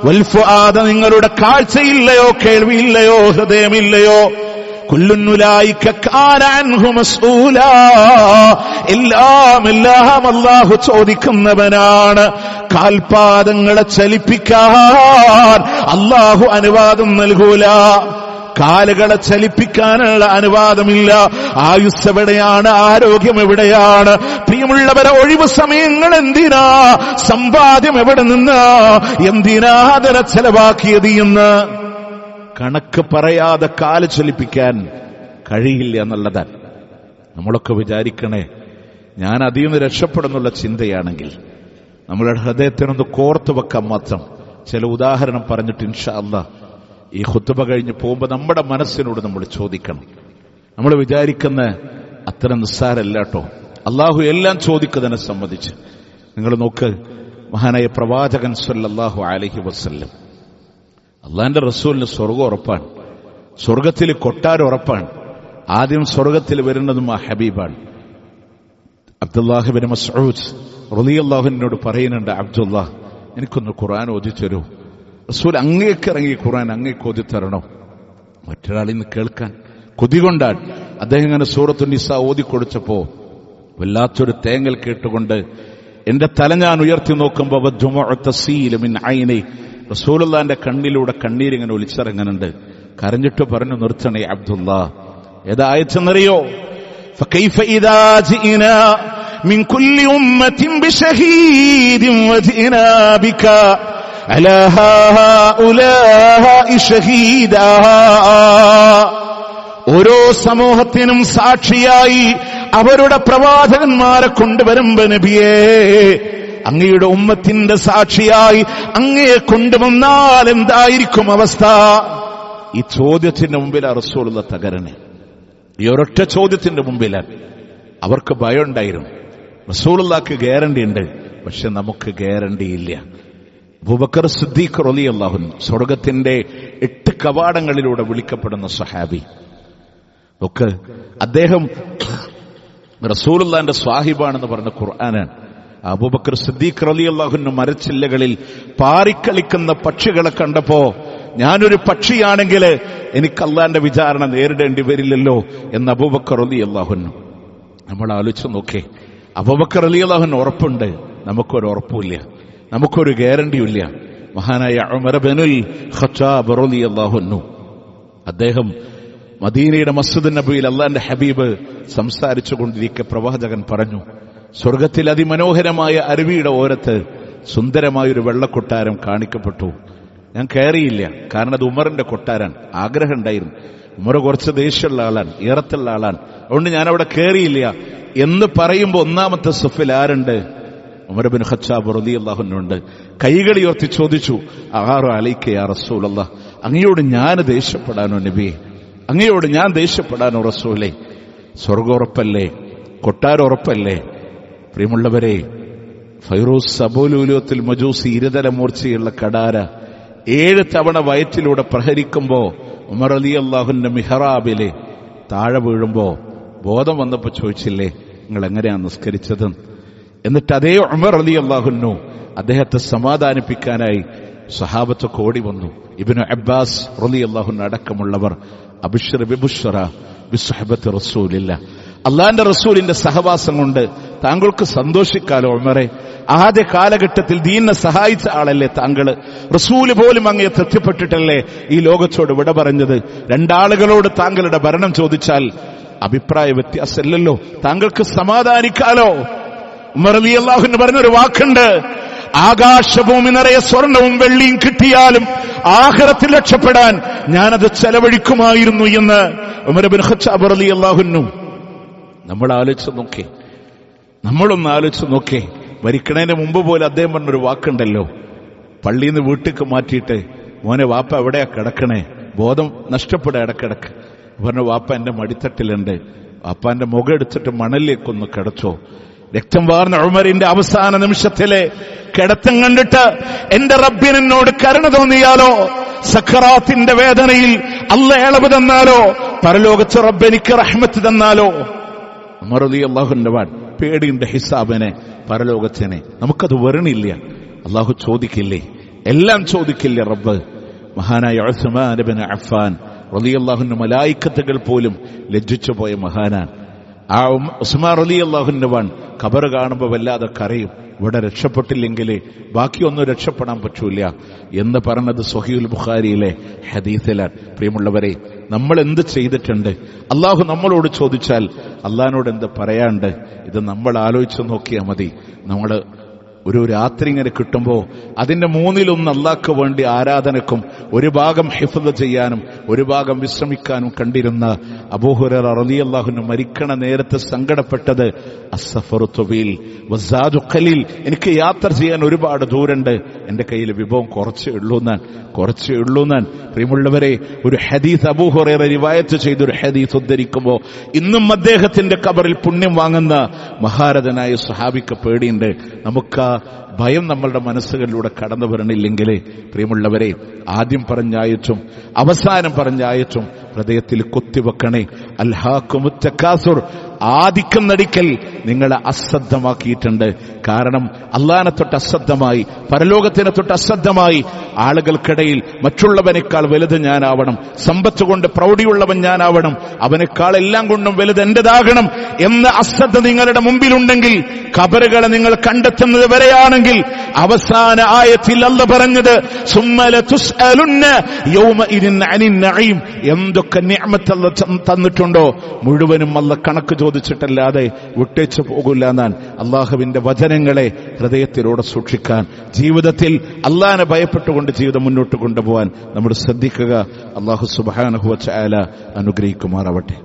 വൽ ഫുആദ, നിങ്ങളുടെ കാഴ്ചയില്ലയോ, കേൾവിയില്ലയോ, ഹൃദയമില്ലയോ, എല്ലാം അല്ലാഹു ചോദിക്കുന്നവനാണ്. കാൽപാദങ്ങളെ ചലിപ്പിക്കാൻ അല്ലാഹു അനുവാദം നൽകൂല. കാലുകളെ ചലിപ്പിക്കാനുള്ള അനുവാദമില്ല. ആയുസ് എവിടെയാണ്, ആരോഗ്യം എവിടെയാണ്? പ്രിയമുള്ളവരെ, ഒഴിവ് സമയങ്ങൾ എന്തിനാ, സമ്പാദ്യം എവിടെ നിന്നാ, എന്തിനാ അതിനെ ചെലവാക്കിയത് എന്ന് കണക്ക് പറയാതെ കാല് ചലിപ്പിക്കാൻ കഴിയില്ല എന്നുള്ളതാണ്. നമ്മളൊക്കെ വിചാരിക്കണേ, ഞാൻ അതിൽ നിന്ന് രക്ഷപ്പെടുന്നുള്ള ചിന്തയാണെങ്കിൽ നമ്മളുടെ ഹൃദയത്തിനൊന്ന് കോർത്തു വെക്കാൻ മാത്രം ചില ഉദാഹരണം പറഞ്ഞിട്ട് ഇൻഷാ അല്ലാഹ് ഈ ഖുത്ബ കഴിഞ്ഞ് പോകുമ്പോൾ നമ്മുടെ മനസ്സിനോട് നമ്മൾ ചോദിക്കണം. നമ്മൾ വിചാരിക്കുന്ന അത്ര നിസ്സാരല്ല കേട്ടോ. അള്ളാഹു എല്ലാം ചോദിക്കുന്നതിനെ സംബന്ധിച്ച് നിങ്ങൾ നോക്ക്, മഹാനായ പ്രവാചകൻ സല്ലല്ലാഹു അലൈഹി വസല്ലം, അള്ളാന്റെ റസൂലിന് സ്വർഗം ഉറപ്പാണ്, സ്വർഗത്തിൽ കൊട്ടാരം ഉറപ്പാണ്. ആദ്യം സ്വർഗത്തിൽ വരുന്നതും ആ ഹബീബാണ്. അബ്ദുല്ലാഹ് ഇബ്നു മസ്ഊദ് റളിയല്ലാഹുവിനോട് പറയുന്നുണ്ട്, അബ്ദുല്ലാഹ് എനിക്കൊന്ന് ഖുർആൻ ഓതിത്തരൂ. റസൂൽ അങ്ങേക്ക് ഇറങ്ങി ഖുർആൻ അങ്ങേക്ക് ഓതിത്തരണോ? മറ്റൊരാളിൽ നിന്ന് കേൾക്കാൻ കൊതികൊണ്ടാണ് അദ്ദേഹം ഇങ്ങനെ സൂറത്തുൻ നിസാ ഓതിക്കൊടുത്തപ്പോ വല്ലാത്തൊരു തേങ്ങൽ കേട്ടുകൊണ്ട് എന്റെ തല ഞാൻ ഉയർത്തി നോക്കുമ്പോ റസൂലുള്ളാന്റെ കണ്ണിലൂടെ കണ്ണീരിങ്ങനെ ഒലിച്ചിറങ്ങുന്നുണ്ട്. കരഞ്ഞിട്ട് പറഞ്ഞു, നിർത്തണേ അബ്ദുല്ലാ. ഏതാ ആയത്തെന്നറിയോ? فكيف إذا جئنا من كل أمة بشهيد وجئنا بك على هؤلاء شهيدا. ഓരോ സമൂഹത്തിനും സാക്ഷിയായി അവരുടെ പ്രവാചകന്മാരെ കൊണ്ടുവരുമ്പോ നബിയേ, അങ്ങയുടെ ഉമ്മത്തിന്റെ സാക്ഷിയായി അങ്ങയെ കൊണ്ടുവന്നാൽ എന്തായിരിക്കും അവസ്ഥ? ഈ ചോദ്യത്തിന്റെ മുമ്പിലാണ് റസൂലുള്ള തകരണേ. ഈ ഒരൊറ്റ ചോദ്യത്തിന്റെ മുമ്പിലാണ്. അവർക്ക് ഭയം ഉണ്ടായിരുന്നു. റസൂലുള്ളാഹിക്ക് ഗ്യാരണ്ടി ഉണ്ട്, പക്ഷെ നമുക്ക് ഗ്യാരണ്ടി ഇല്ല. അബൂബക്കർ സിദ്ദീഖ് റളിയല്ലാഹു അൻഹു സ്വർഗത്തിന്റെ 8 കവാടങ്ങളിലൂടെ വിളിക്കപ്പെടുന്ന സ്വഹാബി. ഒക്കെ അദ്ദേഹം റസൂലുള്ളാഹിന്റെ സ്വാഹിബാണെന്ന് പറഞ്ഞ ഖുർആനാണ്. അബൂബക്കർ സിദ്ദീഖ് റളിയല്ലാഹു അൻഹു മരച്ചില്ലകളിൽ പാറിക്കളിക്കുന്ന പക്ഷികളെ കണ്ടപ്പോ, ഞാനൊരു പക്ഷിയാണെങ്കിൽ എനിക്ക് അള്ളാന്റെ വിചാരണ നേരിടേണ്ടി വരില്ലല്ലോ എന്ന് അബൂബക്കർ റളിയല്ലാഹു അൻഹു. നമ്മൾ ആലോചിച്ച് നോക്കേ, അബൂബക്കർ റളിയല്ലാഹു അൻഹു ഉറപ്പുണ്ട്, നമുക്കൊരു ഉറപ്പുമില്ല, നമുക്കൊരു ഗ്യാരണ്ടിയുമില്ല. മഹാനായ ഉമർ ഇബ്നുൽ ഖത്താബ് റളിയല്ലാഹു അൻഹു, അദ്ദേഹം മദീനയുടെ മസ്ജിദ് നബവിയിൽ അള്ളാന്റെ ഹബീബ് സംസാരിച്ചു കൊണ്ടിരിക്കെ പ്രവാചകൻ പറഞ്ഞു, സ്വർഗത്തിൽ അതിമനോഹരമായ അരുവിയുടെ ഓരത്ത് സുന്ദരമായൊരു വെള്ളക്കൊട്ടാരം കാണിക്കപ്പെട്ടു. ഞാൻ കയറിയില്ല, കാരണം അത് ഉമറിന്റെ കൊട്ടാരാൻ. ആഗ്രഹം ഉണ്ടായിരുന്നു. ഉമർ കുറച്ച് ദേഷ്യമുള്ള ആളാണ്, ഈറത്തുള്ള ആളാണ്, അതുകൊണ്ട് ഞാൻ അവിടെ കയറിയില്ല എന്ന് പറയുമ്പോൾ ഒന്നാമത്തെ സഫിൽ ആരുണ്ട്? ഉമർ ഇബ്നു ഖത്താബ് റളിയല്ലാഹു അൻഹു ഉണ്ട്. കൈകൾ ഉയർത്തി ചോദിച്ചു, അഗാറു അലൈക യാ റസൂലല്ലാഹ്, അങ്ങയോട് ഞാൻ ദേഷ്യപ്പെടാനോ നബിയെ? അങ്ങയോട് ഞാൻ ദേഷ്യപ്പെടാനോ റസൂലേ? സ്വർഗ്ഗം ഉറപ്പല്ലേ, കൊട്ടാരം ഉറപ്പല്ലേ? പ്രിയമുള്ളവരെ, ഫൈറൂസ് സബൂലുലുത്തിൽ മജൂസി ഇരുതല മൂർച്ചയുള്ള കടാര 7 തവണ വയറ്റിലൂടെ പ്രഹരിക്കുമ്പോ ഉമർ റളിയല്ലാഹുവിന്റെ മിഹ്റാബിലെ താഴെ വീഴുമ്പോ ബോധം വന്നപ്പോ ചോദിച്ചില്ലേ, നിങ്ങൾ എങ്ങനെയാ നിസ്കരിച്ചത്? എന്നിട്ട് അതേ ഉമർ റളിയല്ലാഹു അൻഹു അദ്ദേഹത്തെ സമാധാനിപ്പിക്കാനായി സഹാബത്തൊക്കെ ഓടി വന്നു. ഇബ്നു അബ്ബാസ് റളിയല്ലാഹു അൻഹു അടക്കമുള്ളവർ അബ്ശിർ ബിബുശ്റ ബിസ്സുഹബത്തി റസൂലില്ലാ, അള്ളാന്റെ റസൂലിന്റെ സഹവാസം കൊണ്ട് താങ്കൾക്ക് സന്തോഷിക്കാലോ ഉമറെ. ആദ്യ കാലഘട്ടത്തിൽ ദീനിനെ സഹായിച്ച ആളല്ലേ താങ്കള്. റസൂല് പോലും അങ്ങയെ തൃപ്തിപ്പെട്ടിട്ടല്ലേ ഈ ലോകത്തോട് വിട പറഞ്ഞത്. രണ്ടാളുകളോട് താങ്കളുടെ ഭരണം ചോദിച്ചാൽ അഭിപ്രായ വ്യത്യാസമില്ലല്ലോ, താങ്കൾക്ക് സമാധാനിക്കാലോ. ഉമർ റളിയല്ലാഹു അൻഹു പറഞ്ഞൊരു വാക്കുണ്ട്, ആകാശഭൂമി നിറയെ സ്വർണവും വെള്ളിയും കിട്ടിയാലും ആഖിറത്തിൽ രക്ഷപ്പെടാൻ ഞാനത് ചെലവഴിക്കുമായിരുന്നു എന്ന് ഉമർ ഇബ്നു ഖത്താബ് റളിയല്ലാഹു അൻഹു. നമ്മളൊന്ന് ആലോചിച്ച് നോക്കേ. മരിക്കണതിന് മുമ്പ് പോലെ അദ്ദേഹം പറഞ്ഞൊരു വാക്കുണ്ടല്ലോ, പള്ളിയിൽ നിന്ന് വീട്ടിലേക്ക് മാറ്റിയിട്ട് മോനെ വാപ്പ എവിടെയാ കിടക്കണേ, ബോധം നഷ്ടപ്പെടുക ഇടക്കിടക്ക്. പറഞ്ഞു വാപ്പ എന്റെ മടിത്തട്ടിലുണ്ട്, വാപ്പാന്റെ മുഖം എടുത്തിട്ട് മണലിലേക്കൊന്ന് കിടച്ചോ. രക്തം വാർന്ന ഉമറിന്റെ അവസാന നിമിഷത്തിലെ കിടത്തം കണ്ടിട്ട് എന്റെ റബ്ബിനോട് കരുണ തോന്നിയാലോ, സക്കറാത്തിന്റെ വേദനയിൽ അല്ലാഹ് ഇളവ് തന്നാലോ, പരലോകത്ത് റബ്ബ് എനിക്ക് റഹ്മത്ത് തന്നാലോ. ഉമർ റളിയല്ലാഹു അൻഹു പേടിയുണ്ട് ഹിസാബിനെ, പരലോകത്തിനെ. നമുക്കത് വരണില്ല, അള്ളാഹു ചോദിക്കില്ലേ, എല്ലാം ചോദിക്കില്ലേ റബ്ബ്. മഹാനായ ഉസ്മാൻ ഇബ്നു അഫ്ഫാൻ റളിയല്ലാഹു അൻഹു മലായിക്കത്തുകൾ പോലും ലജ്ജിച്ചു പോയ മഹാനാണ്. ആ ഉസ്മാൻ റളിയല്ലാഹു അൻഹു ഖബർ കാണുമ്പോൾ വല്ലാതെ കരയും. ഇവിടെ രക്ഷപ്പെട്ടില്ലെങ്കിൽ ബാക്കിയൊന്നും രക്ഷപ്പെടാൻ പറ്റൂല എന്ന് പറഞ്ഞത് സ്വഹീഹുൽ ബുഖാരിയിലെ ഹദീസിലാണ്. പ്രിയമുള്ളവരെ, നമ്മൾ എന്ത് ചെയ്തിട്ടുണ്ട്? അള്ളാഹു നമ്മളോട് ചോദിച്ചാൽ അള്ളാഹിനോട് എന്ത് പറയാണ്ട്? ഇത് നമ്മൾ ആലോചിച്ച് നോക്കിയാൽ മതി. നമ്മൾ ഒരു രാത്രി ഇങ്ങനെ കിട്ടുമ്പോൾ അതിന്റെ മൂന്നിലൊന്ന് അള്ളാഹ്ക്ക് വേണ്ടി ആരാധനക്കും ഒരു ഭാഗം ഹിഫ്ള് ചെയ്യാനും ഒരു ഭാഗം വിശ്രമിക്കാനും കണ്ടിരുന്ന അബൂ ഹുറൈറ റളിയല്ലാഹു അൻഹു മരിക്കണ നേരത്തെ സങ്കടപ്പെട്ടത് അസ്സഫറു ത്വീൽ വസ്സാദു ഖലീൽ, എനിക്ക് യാത്ര ചെയ്യാൻ ഒരുപാട് ദൂരമുണ്ട്, എന്റെ കയ്യിൽ വിഭവം കുറച്ചേ ഉള്ളൂ ഞാൻ. പ്രിയമുള്ളവരെ, ഒരു ഹദീസ് അബൂ ഹുറൈറ റിവായത്ത് ചെയ്തൊരു ഹദീസ് ഉദ്ധരിക്കുമ്പോൾ ഇന്നും അദ്ദേഹത്തിന്റെ ഖബറിൽ പുണ്യം വാങ്ങുന്ന മഹാരഥനായ സ്വഹാബിക്ക് പേടിയുണ്ട്. നമുക്ക് ഭയം നമ്മളുടെ മനസ്സുകളിലൂടെ കടന്നു വരണില്ലെങ്കിൽ പ്രിയമുള്ളവരെ, ആദ്യം പറഞ്ഞായിട്ടും അവസാനം പറഞ്ഞായിട്ടും ഹൃദയത്തിൽ കുത്തിവെക്കണേ. അൽഹാക്കുമുത് തകാസുർ, ആധിക്യം നടിക്കൽ നിങ്ങളെ അശ്രദ്ധമാക്കിയിട്ടുണ്ട്. കാരണം അള്ളാനെ തൊട്ട് അശ്രദ്ധമായി, പരലോകത്തിനെ തൊട്ട് അശ്രദ്ധമായി ആളുകൾക്കിടയിൽ മറ്റുള്ളവനേക്കാൾ വലുത് ഞാനാവണം, സമ്പത്ത് കൊണ്ട് പ്രൗഢിയുള്ളവൻ ഞാനാവണം, അവനേക്കാൾ എല്ലാം കൊണ്ടും വലുത് എന്റേതാകണം എന്ന അശ്രദ്ധ നിങ്ങളുടെ മുമ്പിലുണ്ടെങ്കിൽ, ഖബറുകളെ നിങ്ങൾ കണ്ടെത്തുന്നത് വരെയാണെങ്കിൽ, അവസാന ആയത്തിൽ അല്ലാഹ് പറഞ്ഞത് സുമ്മല തുസ്അലുന്ന യൗമഇദിൻ അനിൻ നഈം, എന്തൊക്കെ നിഅമത്ത് അല്ലാഹ് തന്നിട്ടുണ്ടോ മുഴുവനും അല്ലാഹ് കണക്ക് ചോദിച്ചിട്ടല്ലാതെ വിട്ടേച്ചു പോകില്ല എന്നാണ്. അള്ളാഹുവിന്റെ വചനങ്ങളെ ഹൃദയത്തിലൂടെ സൂക്ഷിക്കാൻ, ജീവിതത്തിൽ അള്ളാഹിനെ ഭയപ്പെട്ടുകൊണ്ട് ജീവിതം മുന്നോട്ട് കൊണ്ടുപോകാൻ നമ്മൾ ശ്രദ്ധിക്കുക. അള്ളാഹു സുബ്ഹാനഹു വ തആല അനുഗ്രഹിക്കുമാറാവട്ടെ.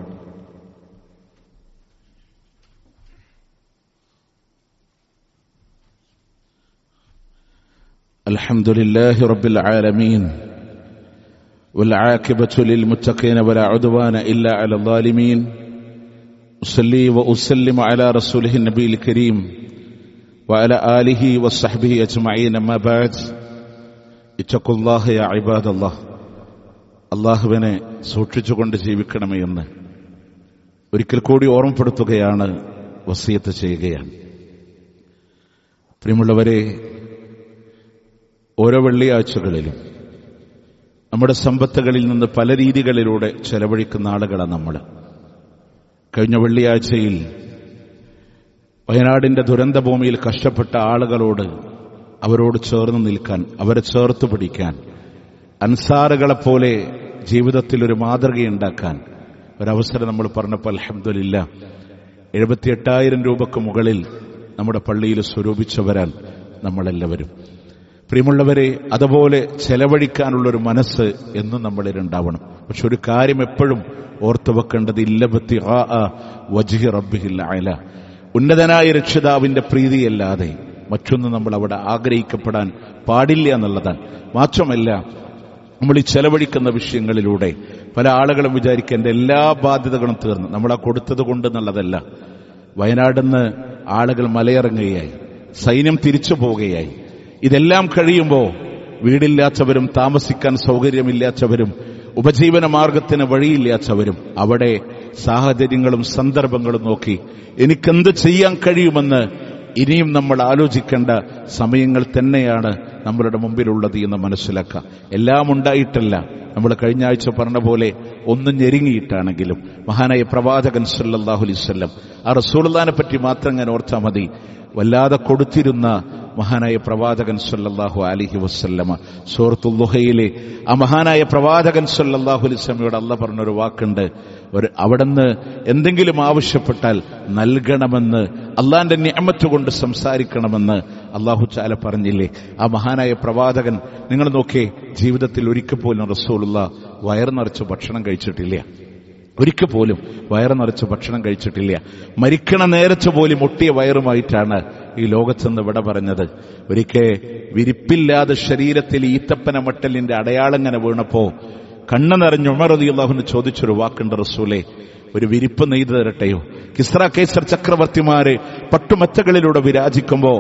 അൽഹംദുലില്ലാഹി റബ്ബിൽ ആലമീൻ والعاقبة للمتقين ولا عدوان إلا على الظالمين. أصلي وأسلم على رسوله النبي الكريم وعلى آله وصحبه أجمعين. أما بعد، اتقوا الله يا عباد الله. അള്ളാഹുവിനെ സൂക്ഷിച്ചുകൊണ്ട് ജീവിക്കണമേ എന്ന് ഒരിക്കൽ കൂടി ഓർമ്മപ്പെടുത്തുകയാണ്, വസിയത്ത് ചെയ്യുകയാണ്. പ്രിയമുള്ളവരെ, ഓരോ വെള്ളിയാഴ്ചകളിലും നമ്മുടെ സമ്പത്തുകളിൽ നിന്ന് പല രീതികളിലൂടെ ചെലവഴിക്കുന്ന ആളുകളാണ് നമ്മൾ. കഴിഞ്ഞ വെള്ളിയാഴ്ചയിൽ വയനാടിന്റെ ദുരന്തഭൂമിയിൽ കഷ്ടപ്പെട്ട ആളുകളോട്, അവരോട് ചേർന്ന് നിൽക്കാൻ, അവരെ ചേർത്ത് പിടിക്കാൻ, അൻസാറുകളെപ്പോലെ ജീവിതത്തിൽ ഒരു മാതൃകയുണ്ടാക്കാൻ ഒരവസരം നമ്മൾ പറഞ്ഞപ്പോൾ അൽഹംദുലില്ലാ 78,000 രൂപയ്ക്ക് മുകളിൽ നമ്മുടെ പള്ളിയിൽ സ്വരൂപിച്ചവരാൻ നമ്മളെല്ലാവരും. പ്രിയമുള്ളവരെ, അതുപോലെ ചെലവഴിക്കാനുള്ളൊരു മനസ്സ് എന്നും നമ്മളിലുണ്ടാവണം. പക്ഷെ ഒരു കാര്യം എപ്പോഴും ഓർത്തു വെക്കേണ്ടത്, ഇല്ലബത്തിആ വജ്ഹി റബ്ബിഹിൽ അഅല, ഉന്നതനായ രക്ഷിതാവിന്റെ പ്രീതിയല്ലാതെ മറ്റൊന്നും നമ്മൾ അവിടെ ആഗ്രഹിക്കപ്പെടാൻ പാടില്ല എന്നുള്ളതാണ്. മാത്രമല്ല, നമ്മൾ ഈ ചെലവഴിക്കുന്ന വിഷയങ്ങളിലൂടെ പല ആളുകളും വിചാരിക്കേണ്ട എല്ലാ ബാധ്യതകളും തീർന്നു, നമ്മളാ കൊടുത്തത് കൊണ്ട് എന്നുള്ളതല്ല. വയനാടിന്ന് ആളുകൾ മലയിറങ്ങുകയായി, സൈന്യം തിരിച്ചു പോവുകയായി. ഇതെല്ലാം കഴിയുമ്പോൾ വീടില്ലാത്തവരും താമസിക്കാൻ സൗകര്യമില്ലാത്തവരും ഉപജീവന മാർഗത്തിന് വഴിയില്ലാത്തവരും അവിടെ സാഹചര്യങ്ങളും സന്ദർഭങ്ങളും നോക്കി എനിക്കെന്ത് ചെയ്യാൻ കഴിയുമെന്ന് ഇനിയും നമ്മൾ ആലോചിക്കേണ്ട സമയങ്ങൾ തന്നെയാണ് നമ്മളുടെ മുമ്പിലുള്ളത് എന്ന് മനസ്സിലാക്കുക. എല്ലാം ഉണ്ടായിട്ടല്ല, നമ്മൾ കഴിഞ്ഞ ആഴ്ച പറഞ്ഞ പോലെ ഒന്ന് ഞെരുങ്ങിയിട്ടാണെങ്കിലും മഹാനായ പ്രവാചകൻ സല്ലല്ലാഹു അലൈഹി വസല്ലം ആ റസൂലുള്ളാഹിനെ പറ്റി മാത്രം ഞാൻ ഓർത്താൽ മതി. വല്ലാതെ കൊടുത്തിരുന്ന മഹാനായ പ്രവാചകൻ സല്ലല്ലാഹു അലൈഹി വസല്ലമ സൂറത്തുൽ ദുഹയിലെ ആ മഹാനായ പ്രവാചകൻ സല്ലല്ലാഹു അലൈഹി വസല്ലമയോട് അല്ലാഹ് പറഞ്ഞൊരു വാക്കുണ്ട്, അവിടുന്ന് എന്തെങ്കിലും ആവശ്യപ്പെട്ടാൽ നൽകണമെന്ന്, അള്ളാന്റെ നിഅമത്ത് കൊണ്ട് സംസാരിക്കണമെന്ന് അല്ലാഹു തആല പറഞ്ഞില്ലേ? ആ മഹാനായ പ്രവാചകൻ നിങ്ങൾ നോക്കിയേ, ജീവിതത്തിൽ ഒരിക്കൽ പോലും റസൂലുള്ളാഹ് വയറ് നിറച്ച് ഭക്ഷണം കഴിച്ചിട്ടില്ല. ഒരിക്കൽ പോലും വയറ് നിറച്ച് ഭക്ഷണം കഴിച്ചിട്ടില്ല. മരിക്കണ നേരത്ത് പോലും ഒട്ടിയ വയറുമായിട്ടാണ് ഈ ലോകത്തുനിന്ന് വിട പറഞ്ഞത്. ഒരിക്കൽ വിരിപ്പില്ലാതെ ശരീരത്തിൽ ഈത്തപ്പന മട്ടലിന്റെ അടയാളം ഇങ്ങനെ വീണപ്പോ കണ്ണ് നിറഞ്ഞ് ഉമർ റളിയല്ലാഹു അൻഹു ചോദിച്ചൊരു വാക്കുണ്ട്, റസൂലേ ഒരു വിരിപ്പ് നെയ്തു തരട്ടെയോ? കിസ്ര കൈസർ ചക്രവർത്തിമാര് പട്ടുമെത്തകളിലൂടെ വിരാജിക്കുമ്പോ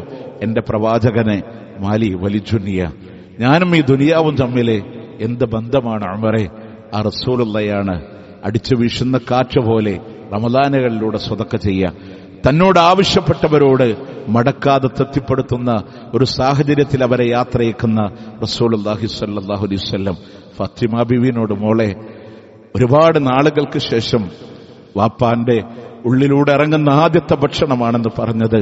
എന്റെ പ്രവാചകനെ മാലി വലിജുനിയ, ഞാനും ഈ ദുനിയാവും തമ്മിലെ എന്ത് ബന്ധമാണ് ഉമറേ? ആ റസൂലുള്ളയാണ് അടിച്ചു വീശുന്ന കാറ്റ് പോലെ റമദാനുകളിലൂടെ സ്വതക്ക ചെയ്യുക, തന്നോട് ആവശ്യപ്പെട്ടവരോട് മടക്കാതെ തൃപ്തിപ്പെടുത്തുന്ന ഒരു സാഹചര്യത്തിൽ അവരെ യാത്രയേക്കുന്ന റസൂലുള്ളാഹി സ്വല്ലല്ലാഹു അലൈഹി വസല്ലം ഫാത്തിമ ബീവിനോട്, മോളെ ഒരുപാട് നാളുകൾക്ക് ശേഷം വാപ്പാന്റെ ഉള്ളിലൂടെ ഇറങ്ങുന്ന ആദ്യത്തെ ഭക്ഷണമാണെന്ന് പറഞ്ഞത്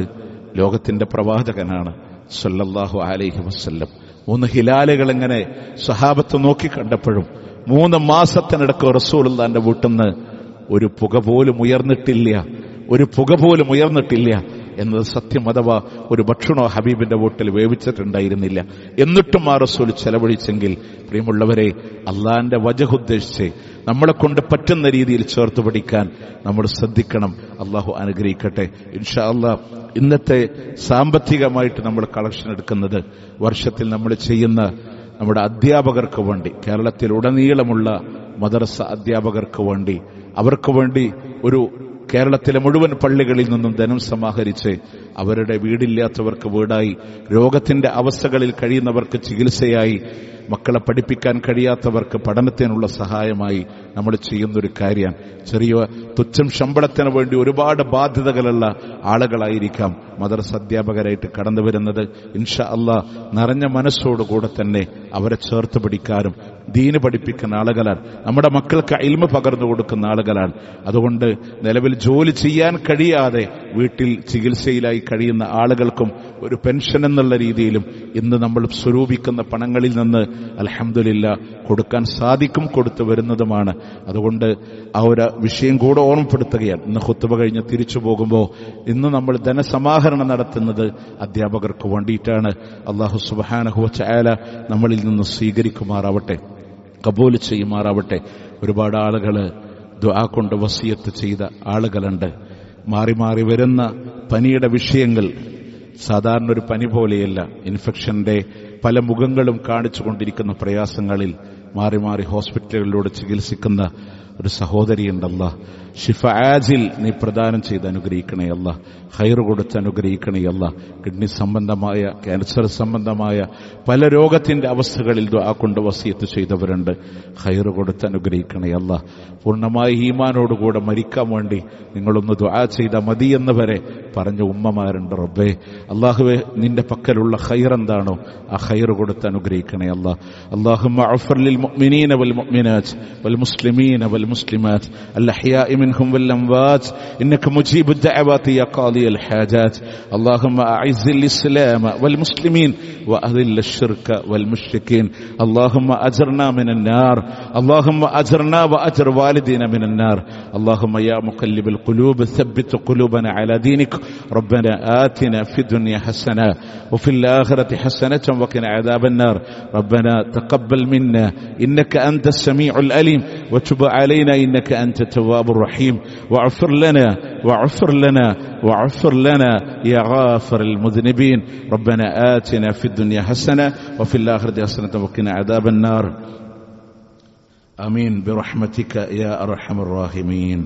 ലോകത്തിന്റെ പ്രവാചകനാണ് സ്വല്ലല്ലാഹു അലൈഹി വസല്ലം. 3 ഹിലാലുകൾ ഇങ്ങനെ സ്വഹാബത്ത് നോക്കിക്കണ്ടപ്പോഴും 3 മാസത്തിനിടക്ക് റസൂലുള്ളാഹിന്റെ വീട്ടിൽ നിന്ന് ഒരു പുക പോലും ഉയർന്നിട്ടില്ല എന്നത് സത്യം. അഥവാ ഒരു ഭക്ഷണോ ഹബീബിന്റെ വീട്ടിൽ വേവിച്ചിട്ടുണ്ടായിരുന്നില്ല. എന്നിട്ടും ആ റസൂൽ ചെലവഴിച്ചെങ്കിൽ പ്രിയമുള്ളവരെ, അള്ളാന്റെ വജഹ് ഉദ്ദേശിച്ച് നമ്മളെ കൊണ്ട് പറ്റുന്ന രീതിയിൽ ചേർത്ത് പിടിക്കാൻ നമ്മൾ ശ്രദ്ധിക്കണം. അള്ളാഹു അനുഗ്രഹിക്കട്ടെ. ഇൻഷാ അള്ളാഹ് ഇന്നത്തെ സാമ്പത്തികമായിട്ട് നമ്മൾ കളക്ഷൻ എടുക്കുന്നത് വർഷത്തിൽ നമ്മൾ ചെയ്യുന്ന നമ്മുടെ അധ്യാപകർക്ക് വേണ്ടി, കേരളത്തിലുടനീളമുള്ള മദ്രസ അധ്യാപകർക്ക് വേണ്ടി, അവർക്ക് വേണ്ടി ഒരു കേരളത്തിലെ മുഴുവൻ പള്ളികളിൽ നിന്നും ധനം സമാഹരിച്ച് അവരുടെ വീടില്ലാത്തവർക്ക് വീടായി, രോഗത്തിന്റെ അവസ്ഥകളിൽ കഴിയുന്നവർക്ക് ചികിത്സയായി, മക്കളെ പഠിപ്പിക്കാൻ കഴിയാത്തവർക്ക് പഠനത്തിനുള്ള സഹായമായി നമ്മൾ ചെയ്യുന്നൊരു കാര്യമാണ്. ചെറിയ തുച്ഛം ശമ്പളത്തിന് വേണ്ടി ഒരുപാട് ബാധ്യതകളുള്ള ആളുകളായിരിക്കാം മദ്രസ അധ്യാപകരായിട്ട് കടന്നു വരുന്നത്. ഇൻഷാ അള്ളാഹ് നിറഞ്ഞ മനസ്സോടുകൂടെ തന്നെ അവരെ ചേർത്ത് പിടിക്കാനും ദീന് പഠിപ്പിക്കുന്ന ആളുകളാണ്, നമ്മുടെ മക്കൾക്ക് ഇൽമ പകർന്നു കൊടുക്കുന്ന ആളുകളാണ്. അതുകൊണ്ട് നിലവിൽ ജോലി ചെയ്യാൻ കഴിയാതെ വീട്ടിൽ ചികിത്സയിലായി കഴിയുന്ന ആളുകൾക്കും ഒരു പെൻഷൻ എന്നുള്ള രീതിയിലും ഇന്ന് നമ്മൾ സ്വരൂപിക്കുന്ന പണങ്ങളിൽ നിന്ന് അൽഹംദുലില്ലാഹ് കൊടുക്കാൻ സാധിക്കും, കൊടുത്തു വരുന്നതുമാണ്. അതുകൊണ്ട് ആ ഒരു വിഷയം കൂടെ ഓർമ്മപ്പെടുത്തുകയാണ്. ഇന്ന് ഖുത്ബ കഴിഞ്ഞ് തിരിച്ചു പോകുമ്പോൾ ഇന്ന് നമ്മൾ ധനസമാഹരണം നടത്തുന്നത് അധ്യാപകർക്ക് വേണ്ടിയിട്ടാണ്. അല്ലാഹു സുബ്ഹാനഹു വ തആല നമ്മളിൽ നിന്ന് സ്വീകരിക്കുമാറാവട്ടെ, കബൂൽ ചെയ്യുമാറാവട്ടെ. ഒരുപാട് ആളുകൾ ദുആ കൊണ്ട് വസിയത്ത് ചെയ്ത ആളുകളുണ്ട്. മാറി മാറി വരുന്ന പനിയുടെ വിഷയങ്ങൾ സാധാരണ ഒരു പനി പോലെയല്ല, ഇൻഫെക്ഷന്റെ പല മുഖങ്ങളും കാണിച്ചുകൊണ്ടിരിക്കുന്ന പ്രയാസങ്ങളിൽ മാറി മാറി ഹോസ്പിറ്റലുകളിലൂടെ ചികിത്സിക്കുന്ന ഒരു സഹോദരിയുണ്ടല്ല. ഷിഫ ആജിൽ നീ പ്രദാനം ചെയ്ത് അനുഗ്രഹിക്കണേ അല്ല, ഖൈർ കൊടുത്ത് അനുഗ്രഹിക്കണേ അല്ല. കിഡ്നി സംബന്ധമായ, ക്യാൻസർ സംബന്ധമായ പല രോഗത്തിന്റെ അവസ്ഥകളിൽ ദുആ കൊണ്ട് വസിയത്ത് ചെയ്തവരുണ്ട്. ഖൈർ കൊടുത്ത് അനുഗ്രഹിക്കണേ അല്ല. പൂർണ്ണമായ ഈമാനോടുകൂടെ മരിക്കാൻ വേണ്ടി നിങ്ങളൊന്ന് ദുആ ചെയ്ത മതി എന്ന് വരെ പറഞ്ഞ ഉമ്മമാരുണ്ട്. റബ്ബേ അല്ലാഹുവേ, നിന്റെ പക്കലുള്ള ഖൈർ എന്താണോ ആ ഖൈർ കൊടുത്ത് അനുഗ്രഹിക്കണേ അല്ല. അല്ലാഹുമ്മ അഗ്ഫിർ ലിൽ മുഅ്മിനീന വൽ മുഅ്മിനാത്ത് വൽ മുസ്ലിമീന വൽ മുസ്ലിമാത്ത് അൽ അഹ്യാഇ മിൻഹും വൽ അംവാത്ത് ഇന്നക മുജീബുദ് ദഅവാതി യാ ഖാദിയൽ ഹാജാത്ത്. അല്ലാഹുമ്മ അഇസ്സിൽ ഇസ്ലാമ വൽ മുസ്ലിമീൻ വഅദിൽ അശ്ശിർക വൽ മുശ്രിക്കീൻ. അല്ലാഹുമ്മ അജ്ർനാ മിനൻ നാർ. അല്ലാഹുമ്മ അജ്ർനാ വഅജ്ർ വാലിദീന മിനൻ നാർ. അല്ലാഹുമ്മ യാ മുഖല്ലിബൽ ഖുലൂബ് ثبت قلوبنا على دينك. ربنا آتنا في الدنيا حسنة وفي الآخرة حسنة وقنا عذاب النار. ربنا تقبل منا إنك أنت السميع العليم وتب علينا إنك أنت التواب الرحيم. واغفر لنا يا غافر المذنبين. ربنا آتنا في الدنيا حسنة وفي الآخرة حسنة وقنا عذاب النار. آمين برحمتك يا أرحم الراحمين.